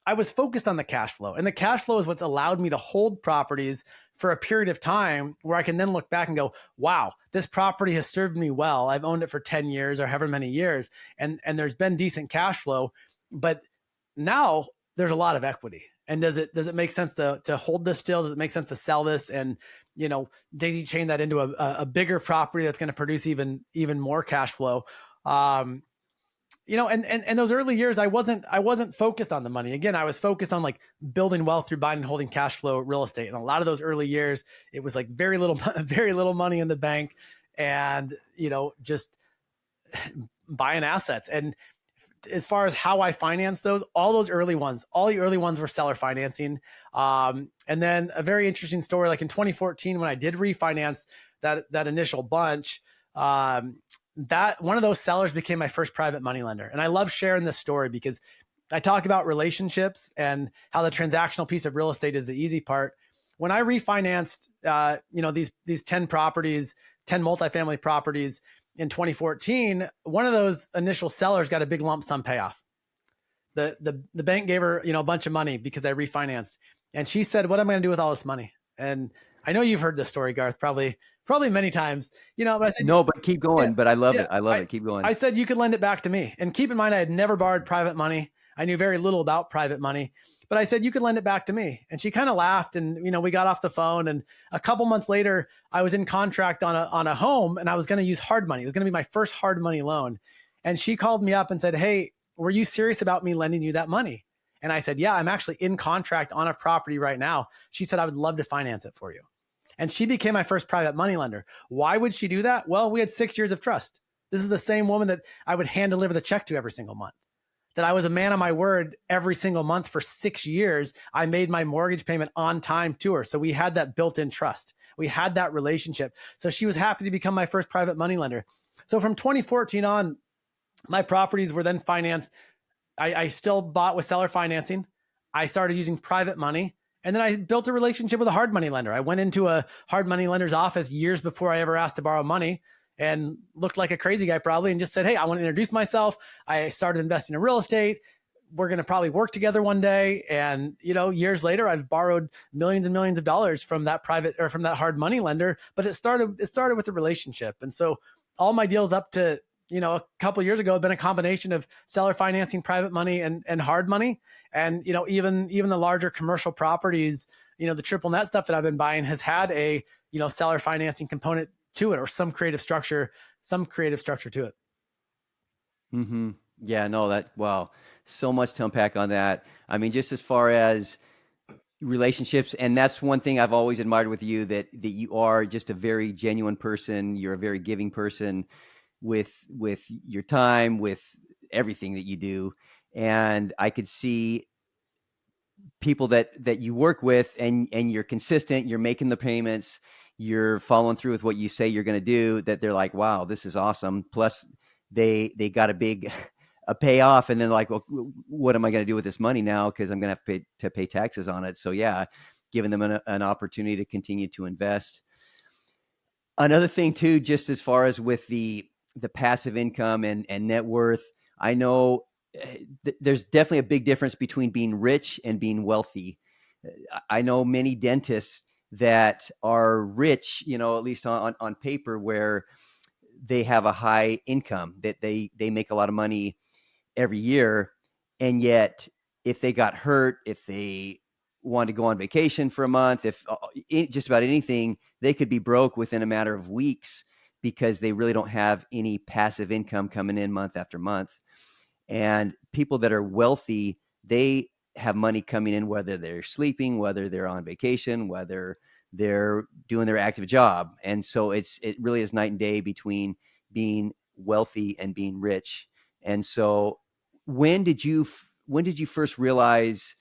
I was focused on the cash flow, and the cash flow is what's allowed me to hold properties for a period of time where I can then look back and go, wow, this property has served me well. I've owned it for 10 years or however many years, and there's been decent cash flow, but now there's a lot of equity. And does it make sense to hold this still? Does it make sense to sell this and, daisy chain that into a bigger property that's going to produce even more cash flow? And those early years, I wasn't focused on the money. Again, I was focused on like building wealth through buying and holding cash flow real estate. And a lot of those early years, it was like very little money in the bank, and, just buying assets. And as far as how I financed all the early ones were seller financing. And then a very interesting story, like in 2014, when I did refinance that initial bunch, that one of those sellers became my first private money lender. And I love sharing this story because I talk about relationships and how the transactional piece of real estate is the easy part. When I refinanced, these 10 properties, 10 multifamily properties in 2014, one of those initial sellers got a big lump sum payoff. The bank gave her, a bunch of money because I refinanced, and she said, "What am I going to do with all this money?" And I know you've heard this story, Garth, probably many times, but I said, No, but keep going. yeah, But I love yeah, it. I love it. Keep going. I said, you could lend it back to me. And keep in mind, I had never borrowed private money. I knew very little about private money, but I said, you could lend it back to me. And she kind of laughed, and, we got off the phone, and a couple months later, I was in contract on a home, and I was going to use hard money. It was going to be my first hard money loan. And she called me up and said, "Hey, were you serious about me lending you that money?" And I said, "Yeah, I'm actually in contract on a property right now." She said, "I would love to finance it for you." And she became my first private money lender. Why would she do that? Well, we had 6 years of trust. This is the same woman that I would hand deliver the check to every single month. That I was a man of my word every single month for 6 years. I made my mortgage payment on time to her. So we had that built-in trust. We had that relationship. So she was happy to become my first private money lender. So from 2014 on, my properties were then financed. I still bought with seller financing. I started using private money. And then I built a relationship with a hard money lender. I went into a hard money lender's office years before I ever asked to borrow money, and looked like a crazy guy probably, and just said, "Hey, I want to introduce myself. I started investing in real estate. We're going to probably work together one day." And, years later, I've borrowed millions and millions of dollars from that from that hard money lender. But it started with a relationship. And so all my deals up to, a couple of years ago have been a combination of seller financing, private money, and hard money. And, even the larger commercial properties, the triple net stuff that I've been buying has had a, seller financing component to it, or some creative structure to it. Mm-hmm. Yeah, no, wow, so much to unpack on that. I mean, just as far as relationships, and that's one thing I've always admired with you, that you are just a very genuine person. You're a very giving person with your time, with everything that you do. And I could see people that you work with, and you're consistent, you're making the payments, you're following through with what you say you're going to do, that they're like, "Wow, this is awesome." Plus they got a payoff, and then like, "Well, what am I going to do with this money now? Because I'm going to have to pay taxes on it." So yeah, giving them an opportunity to continue to invest. Another thing too, just as far as with the passive income and net worth, I know there's definitely a big difference between being rich and being wealthy. I know many dentists that are rich, at least on paper, where they have a high income, that they make a lot of money every year. And yet if they got hurt, if they wanted to go on vacation for a month, if just about anything, they could be broke within a matter of weeks, because they really don't have any passive income coming in month after month. And people that are wealthy, they have money coming in, whether they're sleeping, whether they're on vacation, whether they're doing their active job. And so it really is night and day between being wealthy and being rich. And so when did you first realize,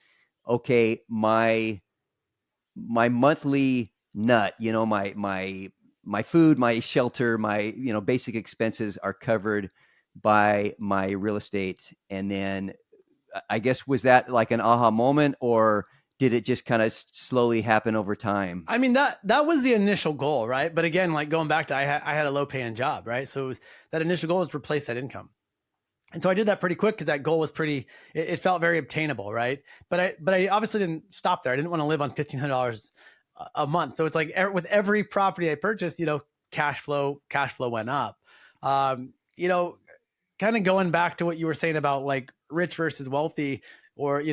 okay, my monthly nut, my food, my shelter, my, basic expenses are covered by my real estate? And then I guess, was that like an aha moment, or did it just kind of slowly happen over time? I mean, that was the initial goal, right? But again, like going back to, I had a low paying job, right? So that initial goal was to replace that income. And so I did that pretty quick, because that goal was it felt very obtainable, right? But I obviously didn't stop there. I didn't want to live on $1,500 a month. So it's like with every property I purchased, cash flow went up. Kind of going back to what you were saying about like rich versus wealthy, or,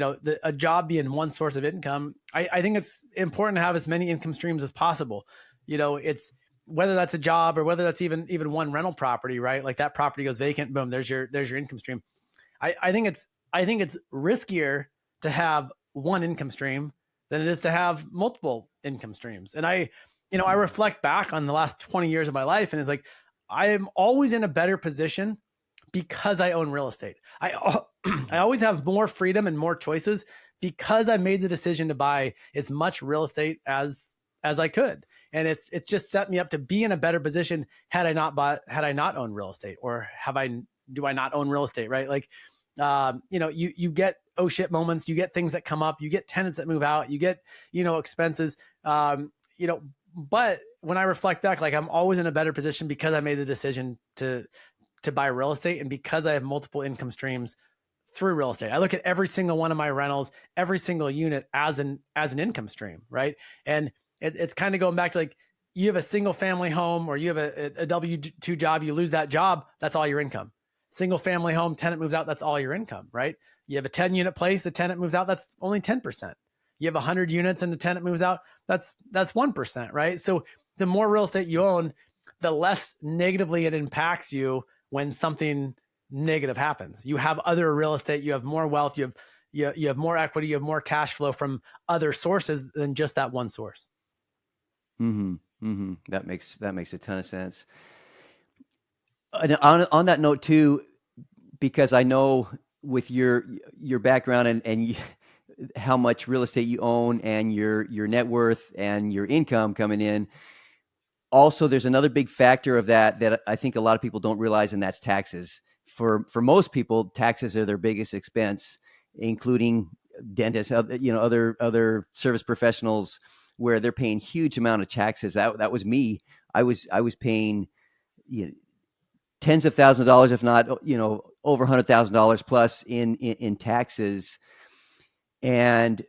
a job being one source of income. I think it's important to have as many income streams as possible. It's whether that's a job or whether that's even one rental property, right? Like that property goes vacant, boom, there's your income stream. I think it's riskier to have one income stream than it is to have multiple income streams. And I reflect back on the last 20 years of my life, and it's like, I am always in a better position because I own real estate. I always have more freedom and more choices because I made the decision to buy as much real estate as I could. And it's just set me up to be in a better position had I not owned real estate, or do I not own real estate, right? Like, you get oh shit moments, you get things that come up, you get tenants that move out, you get, expenses, but when I reflect back, like, I'm always in a better position because I made the decision to buy real estate, and because I have multiple income streams through real estate. I look at every single one of my rentals, every single unit as an income stream, right? And it's kind of going back to, like, you have a single family home, or you have a W-2 job, you lose that job, that's all your income. Single family home, tenant moves out, that's all your income, right? You have a 10 unit place, the tenant moves out, that's only 10%. You have 100 units and the tenant moves out, that's 1%, right? So the more real estate you own, the less negatively it impacts you when something negative happens. You have other real estate, you have more wealth, you have more equity, you have more cash flow from other sources than just that one source. That makes a ton of sense. And on that note too, because I know with your background and how much real estate you own, and your net worth and your income coming in, also there's another big factor of that I think a lot of people don't realize, and that's taxes. For most people, taxes are their biggest expense, including dentists, other service professionals, where they're paying huge amount of taxes. That was me. I was paying, tens of thousands of dollars, if not, over $100,000 plus in taxes. And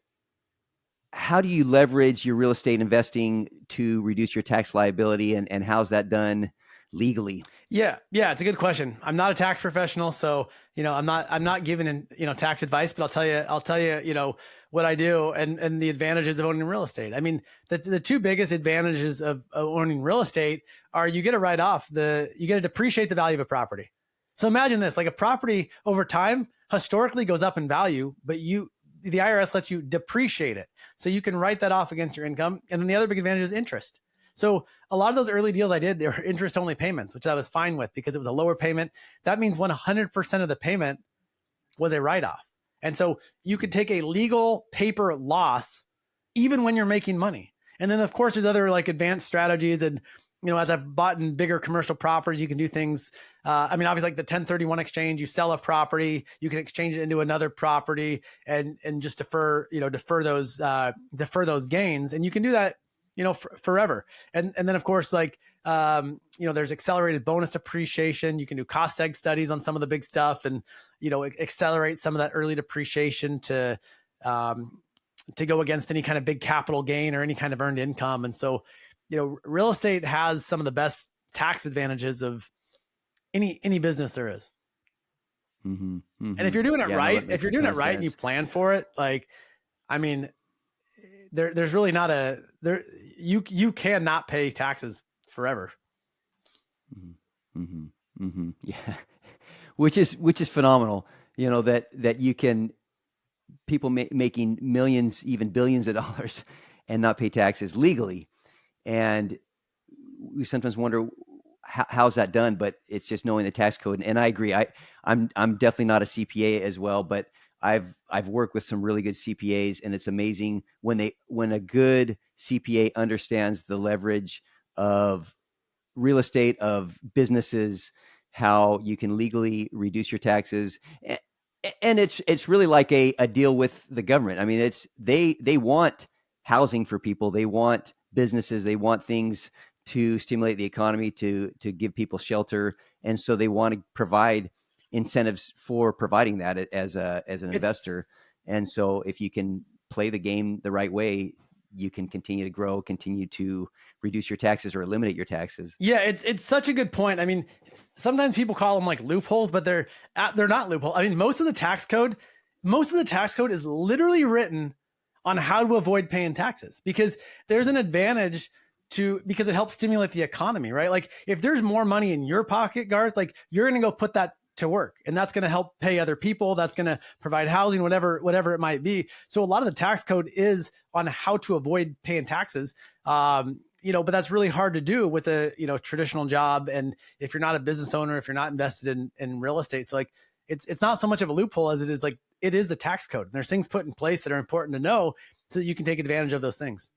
how do you leverage your real estate investing to reduce your tax liability, and how's that done legally? Yeah, it's a good question. I'm not a tax professional, so I'm not giving tax advice, but I'll tell you what I do and the advantages of owning real estate. I mean, the two biggest advantages of owning real estate are you get to write off you get to depreciate the value of a property. So imagine this, like, a property over time historically goes up in value, but the IRS lets you depreciate it. So you can write that off against your income. And then the other big advantage is interest. So a lot of those early deals I did, they were interest only payments, which I was fine with because it was a lower payment. That means 100% of the payment was a write-off. And so you could take a legal paper loss even when you're making money. And then of course there's other, like, advanced strategies. And, as I've bought in bigger commercial properties, you can do things. Obviously, like the 1031 exchange, you sell a property, you can exchange it into another property and just defer those gains. And you can do that, forever. And then of course, like, there's accelerated bonus depreciation. You can do cost seg studies on some of the big stuff and, accelerate some of that early depreciation to go against any kind of big capital gain or any kind of earned income. And so, real estate has some of the best tax advantages of any business there is. And if you're doing it right, and you plan for it, like, I mean, there's really not you cannot pay taxes forever. Yeah. Which is phenomenal. That you can, people making millions, even billions of dollars, and not pay taxes legally. And we sometimes wonder how's that done, but it's just knowing the tax code. And I agree. I'm definitely not a CPA as well, but I've worked with some really good CPAs, and it's amazing when a good CPA understands the leverage of real estate, of businesses, how you can legally reduce your taxes. And it's really like a deal with the government. I mean, they want housing for people. They want businesses. They want things to stimulate the economy, to give people shelter. And so they want to provide incentives for providing that as an investor. And so if you can play the game the right way, you can continue to grow, continue to reduce your taxes or eliminate your taxes. Yeah, it's such a good point. I mean, sometimes people call them like loopholes, but they're not loopholes. I mean, most of the tax code is literally written on how to avoid paying taxes, because there's an advantage because it helps stimulate the economy, right? Like, if there's more money in your pocket, Garth, like, you're going to go put that to work, and that's going to help pay other people. That's going to provide housing, whatever it might be. So a lot of the tax code is on how to avoid paying taxes. But that's really hard to do with a, traditional job. And if you're not a business owner, if you're not invested in real estate, so like, it's not so much of a loophole as it is like, it is the tax code. And there's things put in place that are important to know so that you can take advantage of those things.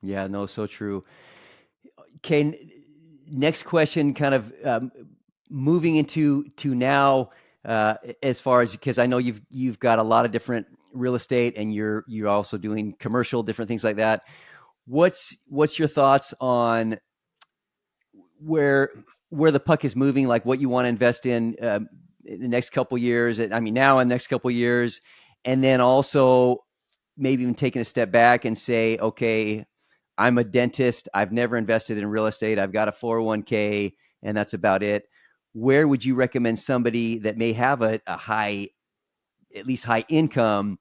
Yeah, no, so true. Okay, next question, kind of moving into to now, as far as, because I know you've got a lot of different real estate, and you're also doing commercial, different things like that. What's your thoughts on where where the puck is moving, like what you want to invest in the next couple years? I mean, now in the next couple years, and then also maybe even taking a step back and say, okay, I'm a dentist. I've never invested in real estate. I've got a 401k, and that's about it. Where would you recommend somebody that may have a high, at least high income,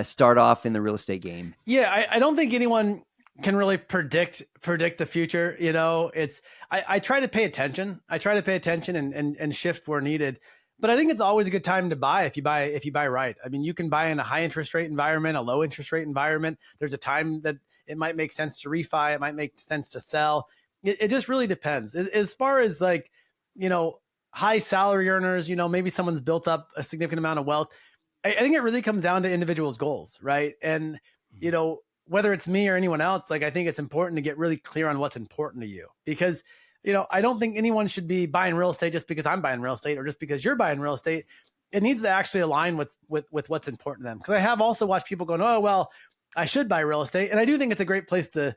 start off in the real estate game? Yeah, I don't think anyone can really predict the future. It's I try to pay attention. I try to pay attention and shift where needed. But I think it's always a good time to buy if you buy right. I mean, you can buy in a high interest rate environment, a low interest rate environment. There's a time that it might make sense to refi, it might make sense to sell. It just really depends. As far as like, you know, high salary earners, maybe someone's built up a significant amount of wealth. I think it really comes down to individuals' goals, right? And whether it's me or anyone else, like I think it's important to get really clear on what's important to you, because I don't think anyone should be buying real estate just because I'm buying real estate or just because you're buying real estate. It needs to actually align with what's important to them. Because I have also watched people going, oh well, I should buy real estate, and I do think it's a great place to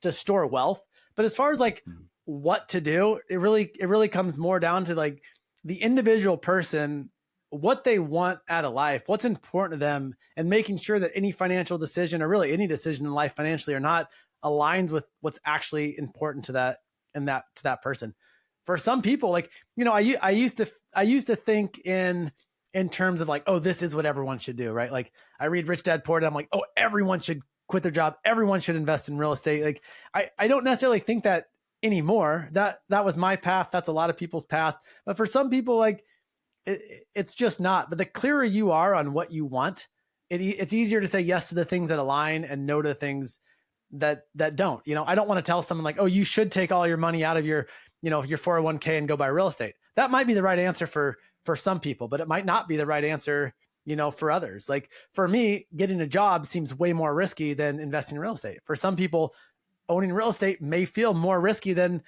store wealth. But as far as like what to do, it really comes more down to like the individual person, what they want out of life, what's important to them, and making sure that any financial decision, or really any decision in life, financially or not, aligns with what's actually important to that person. For some people, like, I used to think in terms of like, oh, this is what everyone should do, right? Like I read Rich Dad Poor Dad, I'm like, oh, everyone should quit their job, everyone should invest in real estate. Like I don't necessarily think that anymore. That was my path, that's a lot of people's path. But for some people, like, it's just not. But the clearer you are on what you want, it's easier to say yes to the things that align and no to the things that don't. I don't want to tell someone like, oh, you should take all your money out of your 401k and go buy real estate. That might be the right answer for some people, but it might not be the right answer, for others. Like for me, getting a job seems way more risky than investing in real estate. For some people, owning real estate may feel more risky than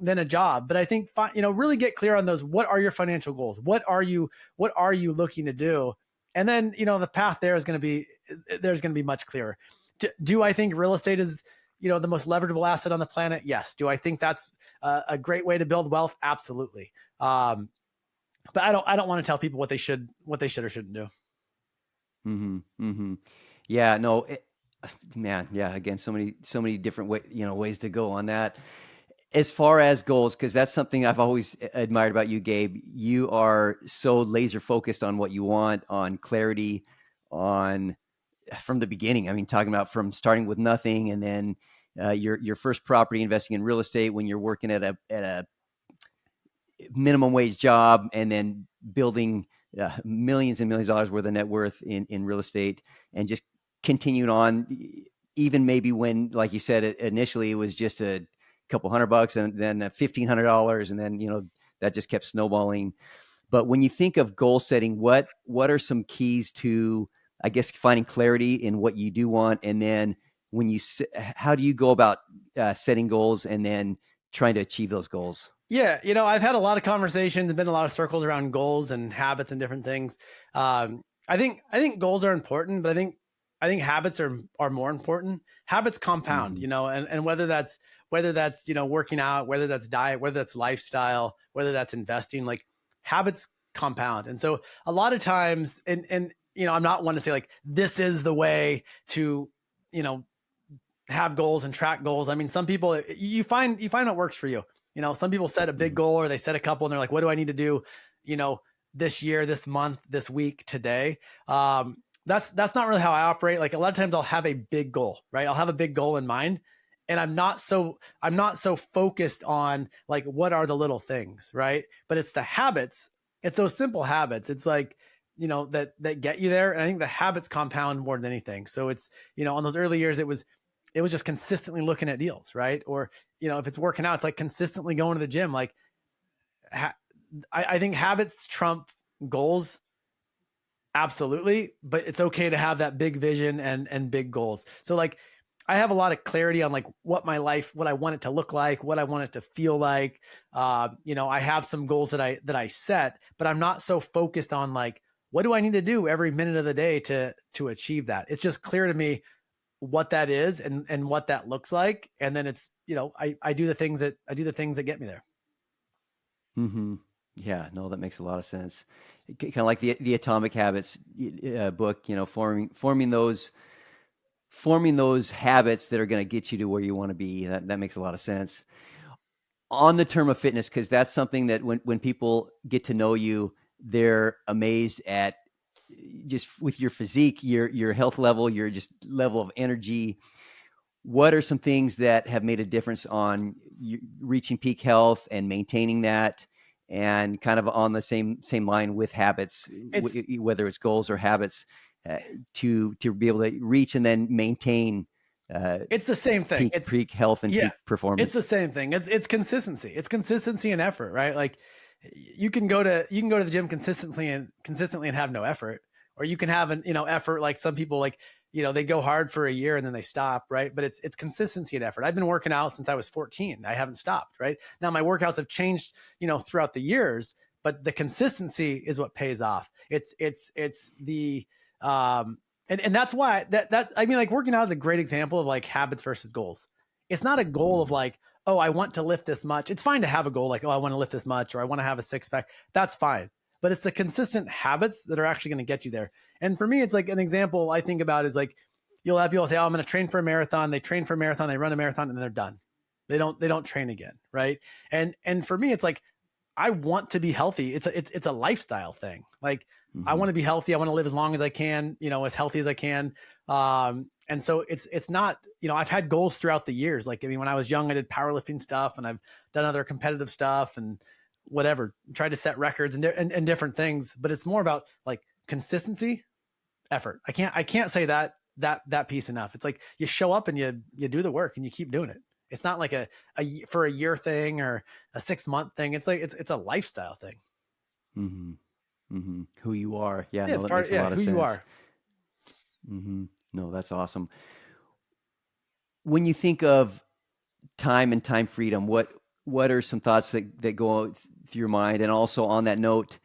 a job. But I think, really get clear on those. What are your financial goals? What are you looking to do? And then, the path there's going to be much clearer. Do I think real estate is, the most leverageable asset on the planet? Yes. Do I think that's a great way to build wealth? Absolutely. But I don't want to tell people what they should or shouldn't do. Yeah, no, man. Yeah. Again, so many different ways to go on that. As far as goals, because that's something I've always admired about you, Gabe. You are so laser focused on what you want, on clarity, on from the beginning. I mean, talking about from starting with nothing, and then your first property, investing in real estate when you're working at a minimum wage job, and then building millions and millions of dollars worth of net worth in real estate, and just continuing on, even maybe when, like you said, initially it was just a couple $100 and then $1,500, and then that just kept snowballing. But when you think of goal setting, what are some keys to, I guess, finding clarity in what you do want, and then how do you go about setting goals and then trying to achieve those goals? Yeah, I've had a lot of conversations, been a lot of circles around goals and habits and different things. I think goals are important, but I think habits are more important. Habits compound, and whether that's working out, whether that's diet, whether that's lifestyle, whether that's investing, like habits compound. And so a lot of times, and I'm not one to say like this is the way to have goals and track goals. I mean, some people, you find what works for you. Some people set a big goal, or they set a couple, and they're like, what do I need to do, this year, this month, this week, today? That's not really how I operate. Like a lot of times I'll have a big goal, right? I'll have a big goal in mind, and I'm not so focused on like, what are the little things, right? But it's the habits. It's those simple habits. It's like, that get you there. And I think the habits compound more than anything. So it's, on those early years, it was just consistently looking at deals, right? Or, if it's working out, it's like consistently going to the gym. Like I think habits trump goals. Absolutely. But it's okay to have that big vision and big goals. So like, I have a lot of clarity on like what my life, what I want it to look like, what I want it to feel like. I have some goals that I set, but I'm not so focused on like, what do I need to do every minute of the day to achieve that? It's just clear to me what that is and what that looks like. And then it's, I do the things that get me there. Mm-hmm. Yeah, no, that makes a lot of sense. Kind of like the Atomic Habits book, forming those habits that are going to get you to where you want to be. That makes a lot of sense. On the term of fitness, because that's something that when people get to know you, they're amazed at just with your physique, your health level, your just level of energy. What are some things that have made a difference on you reaching peak health and maintaining that, and kind of on the same line with habits, It's whether it's goals or habits, uh, to be able to reach and then maintain uh, it's the same thing. peak health and Yeah, peak it's the performance? same thing. It's consistency. It's consistency and effort, right? Like you can go to the gym consistently and have no effort, or you can have an effort. Like some people, like they go hard for a year and then they stop, right? But it's consistency and effort. I've been working out since I was 14. I haven't stopped, right? Now my workouts have changed, throughout the years, but the consistency is what pays off. It's the and that's why that I mean, like, working out is a great example of like habits versus goals. It's not a goal of like, oh, I want to lift this much. It's fine to have a goal like, oh, I want to lift this much, or I want to have a six pack. That's fine. But it's the consistent habits that are actually going to get you there. And for me, it's like an example I think about is like, you'll have people say, oh, I'm going to train for a marathon. They train for a marathon, they run a marathon, and then they're done. They don't train again. Right. And for me, it's like, I want to be healthy. It's a lifestyle thing. Like, I Mm-hmm. want to be healthy. I want to live as long as I can, as healthy as I can. And so it's not, I've had goals throughout the years. Like, I mean, when I was young, I did powerlifting stuff, and I've done other competitive stuff and whatever, tried to set records and different things, but it's more about like consistency, effort. I can't say that piece enough. It's like you show up and you do the work and you keep doing it. It's not like for a year thing or a 6 month thing. It's like it's a lifestyle thing. Mm-hmm. Mm-hmm. Who you are. Yeah, Yeah, no, it's that makes part. a Yeah, lot of who you sense. are. Mm-hmm. No, that's awesome. When you think of time and time freedom, what are some thoughts that go through your mind? And also on that note,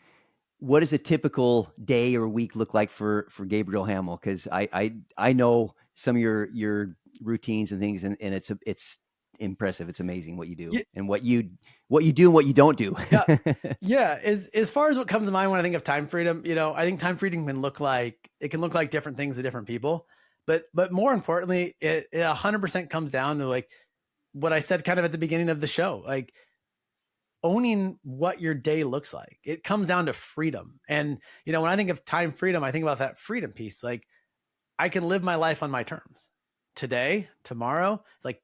what does a typical day or week look like for Gabriel Hamel? Because I know some of your routines and things, and it's impressive. It's amazing what you do Yeah, and what you do and what you don't do. yeah, yeah. As far as what comes to mind when I think of time freedom, I think time freedom can look like different things to different people. But more importantly, it 100% comes down to like what I said kind of at the beginning of the show, like owning what your day looks like. It comes down to freedom. And, when I think of time freedom, I think about that freedom piece. Like, I can live my life on my terms today, tomorrow, like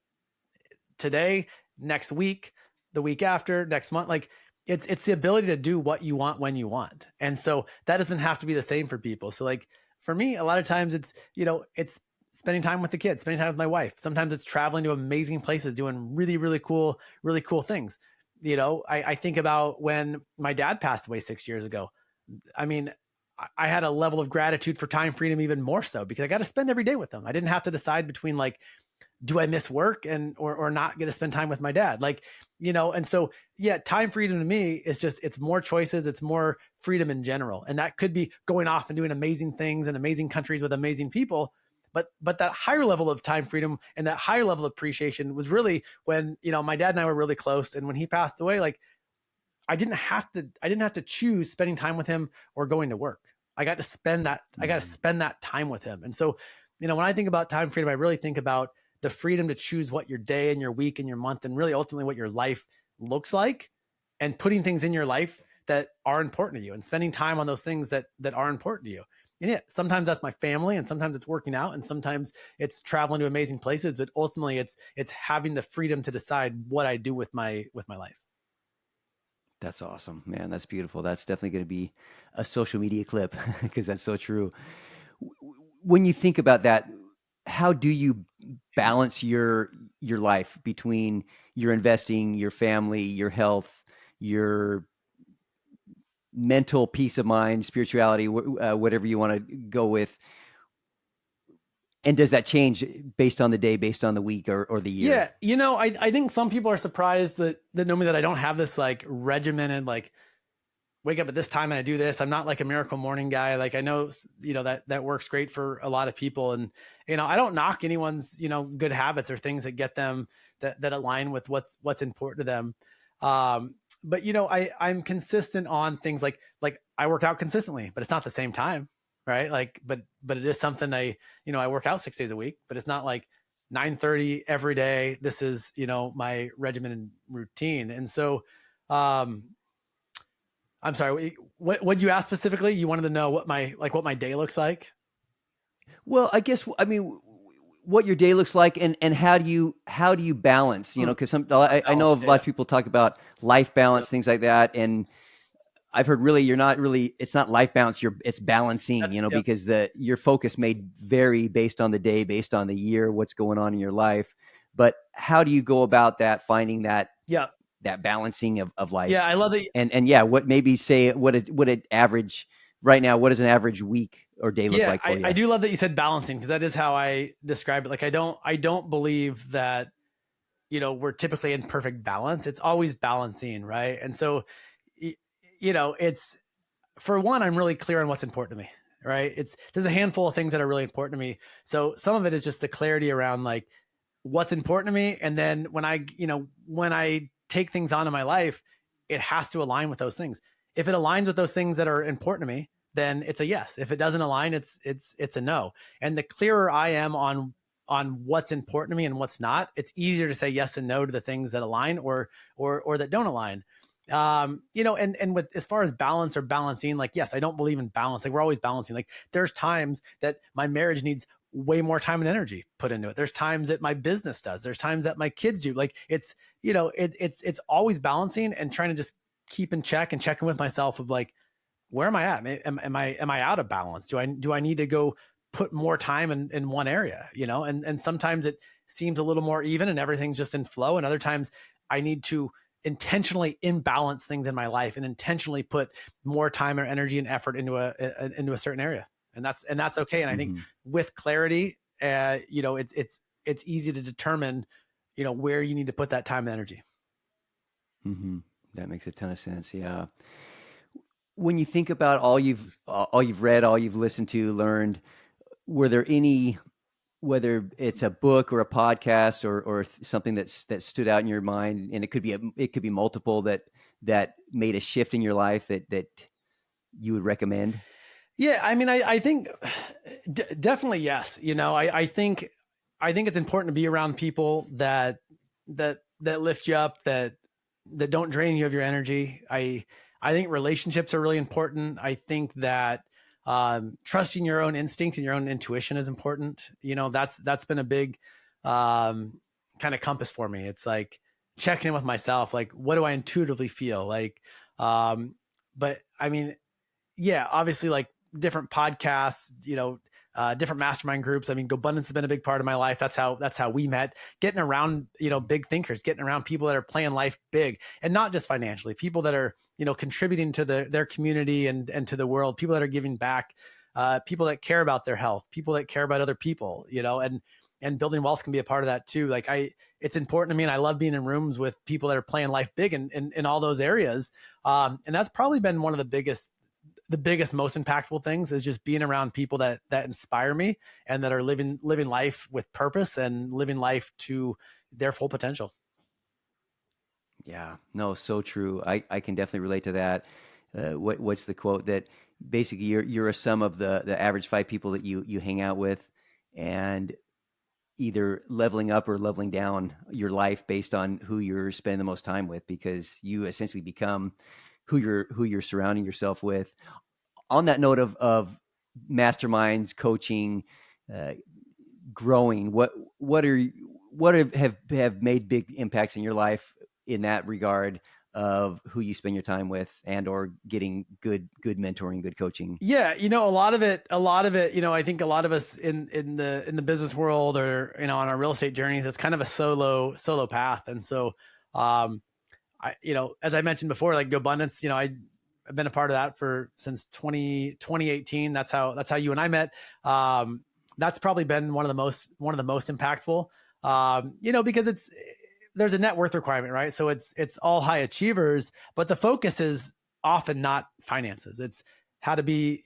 today, next week, the week after, next month. Like, it's the ability to do what you want when you want. And so that doesn't have to be the same for people. So like for me, a lot of times it's spending time with the kids, spending time with my wife. Sometimes it's traveling to amazing places, doing really, really cool things. I think about when my dad passed away 6 years ago. I mean, I had a level of gratitude for time freedom even more so because I got to spend every day with them. I didn't have to decide between like, do I miss work or not get to spend time with my dad? Like, and so yeah, time freedom to me is just, it's more choices, it's more freedom in general. And that could be going off and doing amazing things in amazing countries with amazing people. But that higher level of time freedom and that higher level of appreciation was really when, my dad and I were really close. And when he passed away, like I didn't have to choose spending time with him or going to work. I got to Mhm. spend that time with him. And so, when I think about time freedom, I really think about the freedom to choose what your day and your week and your month and really ultimately what your life looks like, and putting things in your life that are important to you and spending time on those things that are important to you. And yeah, sometimes that's my family, and sometimes it's working out, and sometimes it's traveling to amazing places, but ultimately it's having the freedom to decide what I do with my life. That's awesome, man. That's beautiful. That's definitely going to be a social media clip because that's so true. When you think about that, how do you balance your life between your investing, your family, your health, your mental peace of mind, spirituality, whatever you want to go with, And does that change based on the day, based on the week, or the year? Yeah. I think some people are surprised that know me, that I don't have this like regimented, like wake up at this time and I do this. I'm not like a miracle morning guy. Like I know, that works great for a lot of people. And, I don't knock anyone's, good habits or things that get them that align with what's important to them. But I'm consistent on things like I work out consistently, but it's not the same time. Right. Like, but it is something I work out 6 days a week, but it's not like 9:30 every day. This is, my regimen and routine. And so, I'm sorry. What you asked specifically? You wanted to know what my day looks like. Well, I guess I mean what your day looks like, and how do you balance? Because I know of a lot of people talk about life balance, things like that, and I've heard you're not really, it's not life balance, it's balancing. Because your focus may vary based on the day, based on the year, what's going on in your life. But how do you go about that, finding that that balancing of life? Yeah, I love that. And what maybe say what an average right now, what does an average week or day look like for you? I do love that you said balancing, because that is how I describe it. Like I don't believe that we're typically in perfect balance. It's always balancing, right? And so it's, for one, I'm really clear on what's important to me, right? There's a handful of things that are really important to me. So some of it is just the clarity around like what's important to me, and then when I take things on in my life, it has to align with those things. If it aligns with those things that are important to me, then it's a yes. If it doesn't align, it's a no. And the clearer I am on what's important to me and what's not, it's easier to say yes and no to the things that align or that don't align. And with, as far as balance or balancing, like, yes, I don't believe in balance. Like we're always balancing. Like there's times that my marriage needs way more time and energy put into it. There's times that my business does. There's times that my kids do. Like it's, it's always balancing and trying to just keep in check and checking with myself of like, where am I at? Am I out of balance? Do I need to go put more time in one area, and sometimes it seems a little more even and everything's just in flow. And other times I need to intentionally imbalance things in my life and intentionally put more time or energy and effort into a certain area. And that's okay. And I think with clarity, it's easy to determine, where you need to put that time and energy. Mm-hmm. That makes a ton of sense. Yeah. When you think about all you've read, all you've listened to, learned, were there any, whether it's a book or a podcast or something that stood out in your mind, and it could be multiple, that made a shift in your life that you would recommend? Yeah, I mean, I think definitely yes. I think it's important to be around people that lift you up, that don't drain you of your energy. I think relationships are really important. I think that trusting your own instincts and your own intuition is important. That's been a big kind of compass for me. It's like checking in with myself, like what do I intuitively feel like? But I mean, yeah, obviously like different podcasts, different mastermind groups. I mean, GoBundance has been a big part of my life. That's how we met. Getting around, big thinkers, getting around people that are playing life big, and not just financially, people that are, contributing to their community and to the world, people that are giving back, people that care about their health, people that care about other people, and building wealth can be a part of that too. Like it's important to me, and I love being in rooms with people that are playing life big in all those areas. And that's probably been one of the biggest, most impactful things, is just being around people that inspire me and that are living life with purpose and living life to their full potential. Yeah, no, so true. I can definitely relate to that. What's the quote that basically you're a sum of the average 5 people that you hang out with, and either leveling up or leveling down your life based on who you're spending the most time with, because you essentially become who you're surrounding yourself with. On that note of masterminds, coaching, uh, growing, what have made big impacts in your life in that regard, of who you spend your time with, and or getting good mentoring, good coaching? Yeah, a lot of it, I think a lot of us in the business world, or on our real estate journeys, it's kind of a solo path. And so as I mentioned before, like GoBundance, I've been a part of that since 2018. That's how you and I met. that's probably been one of the most impactful, because there's a net worth requirement, right? So it's all high achievers, but the focus is often not finances. It's how to be,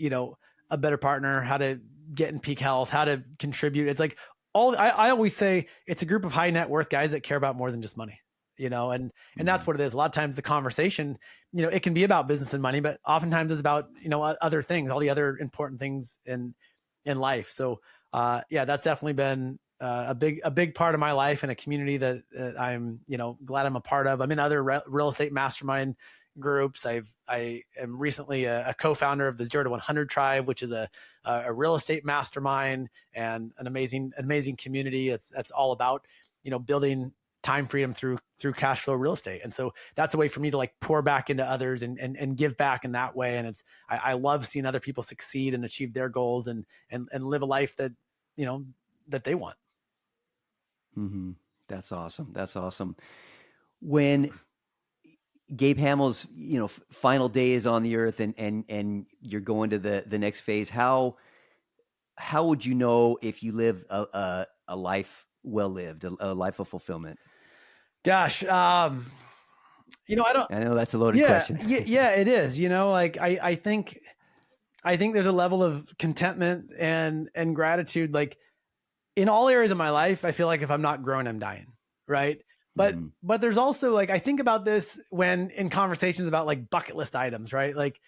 a better partner, how to get in peak health, how to contribute. It's like I always say it's a group of high net worth guys that care about more than just money, and that's what it is. A lot of times the conversation, it can be about business and money, but oftentimes it's about, other things, all the other important things in life. So, that's definitely been a big part of my life and a community that I'm, glad I'm a part of. I'm in other real estate mastermind groups. I am recently a co-founder of the 0 to 100 Tribe, which is a real estate mastermind and an amazing community. That's all about, building time freedom through cash flow real estate. And so that's a way for me to like pour back into others and give back in that way. And I love seeing other people succeed and achieve their goals and live a life that, that they want. Mm-hmm. That's awesome. That's awesome. When Gabe Hamel's, final days on the earth and you're going to the next phase, how would you know if you live a life well lived, a life of fulfillment? Gosh, I know that's a loaded question. Yeah, it is. Like I think there's a level of contentment and gratitude, like in all areas of my life. I feel like if I'm not growing, I'm dying. Right. But there's also like, I think about this when in conversations about like bucket list items, right? Like,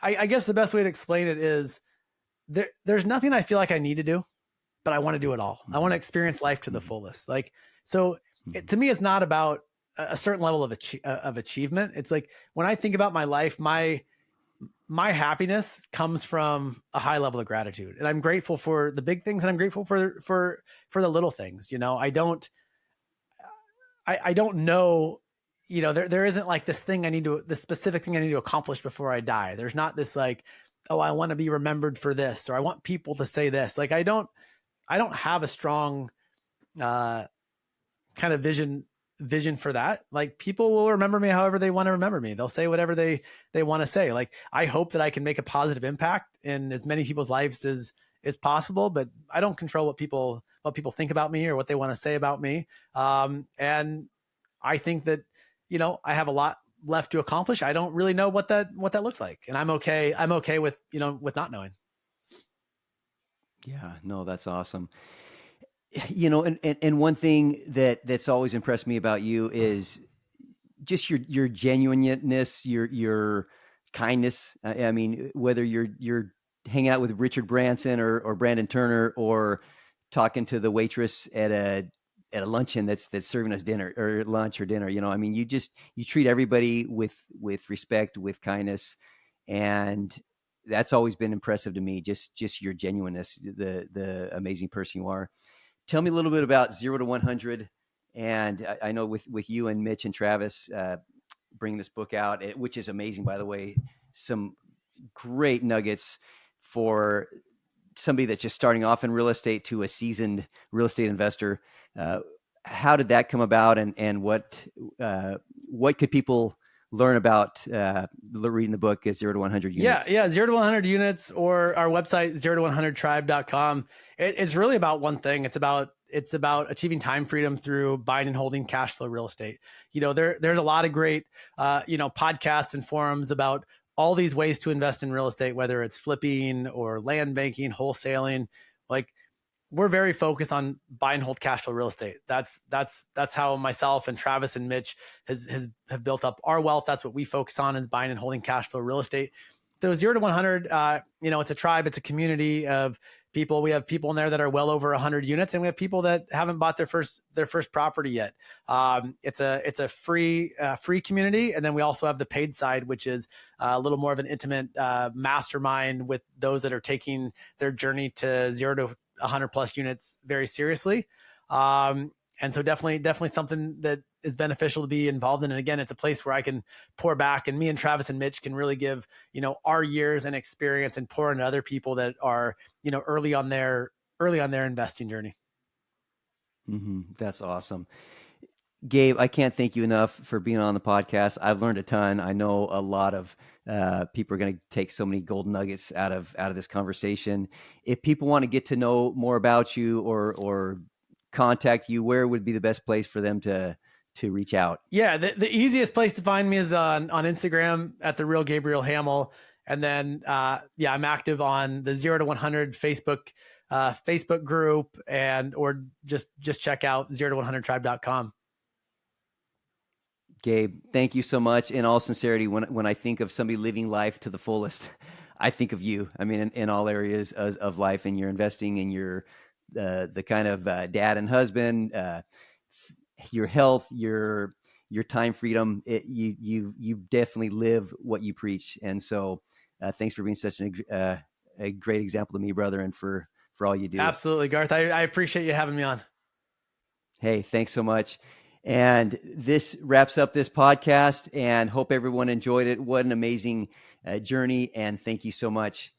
I guess the best way to explain it is there's nothing I feel like I need to do, but I want to do it all. I want to experience life to the fullest. Like, so to me, it's not about a certain level of achievement. It's like, when I think about my life, my happiness comes from a high level of gratitude, and I'm grateful for the big things, and I'm grateful for the little things. I don't know, there isn't like this specific thing I need to accomplish before I die. There's not this like, oh, I want to be remembered for this, or I want people to say this. Like, I don't have a strong, kind of vision for that. Like, people will remember me however they want to remember me. They'll say whatever they want to say. Like, I hope that I can make a positive impact in as many people's lives as possible, but I don't control what people think about me or what they want to say about me. And I think that, I have a lot left to accomplish. I don't really know what that looks like. And I'm okay with, with not knowing. Yeah, no, that's awesome. And one thing that's always impressed me about you is just your genuineness, your kindness. I mean, whether you're hanging out with Richard Branson or Brandon Turner, or talking to the waitress at a luncheon that's serving us dinner or lunch or dinner, I mean, you treat everybody with respect, with kindness, and that's always been impressive to me. Just your genuineness, the amazing person you are. Tell me a little bit about 0 to 100. And I know with you and Mitch and Travis bringing this book out, which is amazing, by the way, some great nuggets for somebody that's just starting off in real estate to a seasoned real estate investor. How did that come about, and what could people learn about reading the book at 0 to 100 units? Yeah. 0 to 100 units, or our website, 0 to 100tribe.com. It's really about one thing. It's about achieving time freedom through buying and holding cash flow real estate. There's a lot of great, podcasts and forums about all these ways to invest in real estate, whether it's flipping or land banking, wholesaling. Like, we're very focused on buy and hold cash flow real estate. That's how myself and Travis and Mitch have built up our wealth. That's what we focus on, is buying and holding cash flow real estate. So 0 to 100, it's a tribe, it's a community of people. We have people in there that are well over 100 units, and we have people that haven't bought their first property yet. It's a free community, and then we also have the paid side, which is a little more of an intimate mastermind with those that are taking their journey to 0 to 100 plus units very seriously. And so definitely something that is beneficial to be involved in. And again, it's a place where I can pour back, and me and Travis and Mitch can really give, our years and experience and pour into other people that are, early on their investing journey. Mm-hmm. That's awesome. Gabe, I can't thank you enough for being on the podcast. I've learned a ton. I know a lot of people are going to take so many gold nuggets out of this conversation. If people want to get to know more about you or contact you, where would be the best place for them to reach out? Yeah, the easiest place to find me is on Instagram at the real Gabriel Hamel, and then yeah, I'm active on the 0 to 100 Facebook group, and or just check out 0 to 100tribe.com. Gabe, thank you so much. In all sincerity, when I think of somebody living life to the fullest, I think of you. I mean, in all areas of life, and you're investing in your the kind of dad and husband, your health, your time freedom. You definitely live what you preach, and so thanks for being such a great example to me, brother, and for all you do. Absolutely, Garth. I appreciate you having me on. Hey, thanks so much. And this wraps up this podcast, and hope everyone enjoyed it. What an amazing journey, and thank you so much.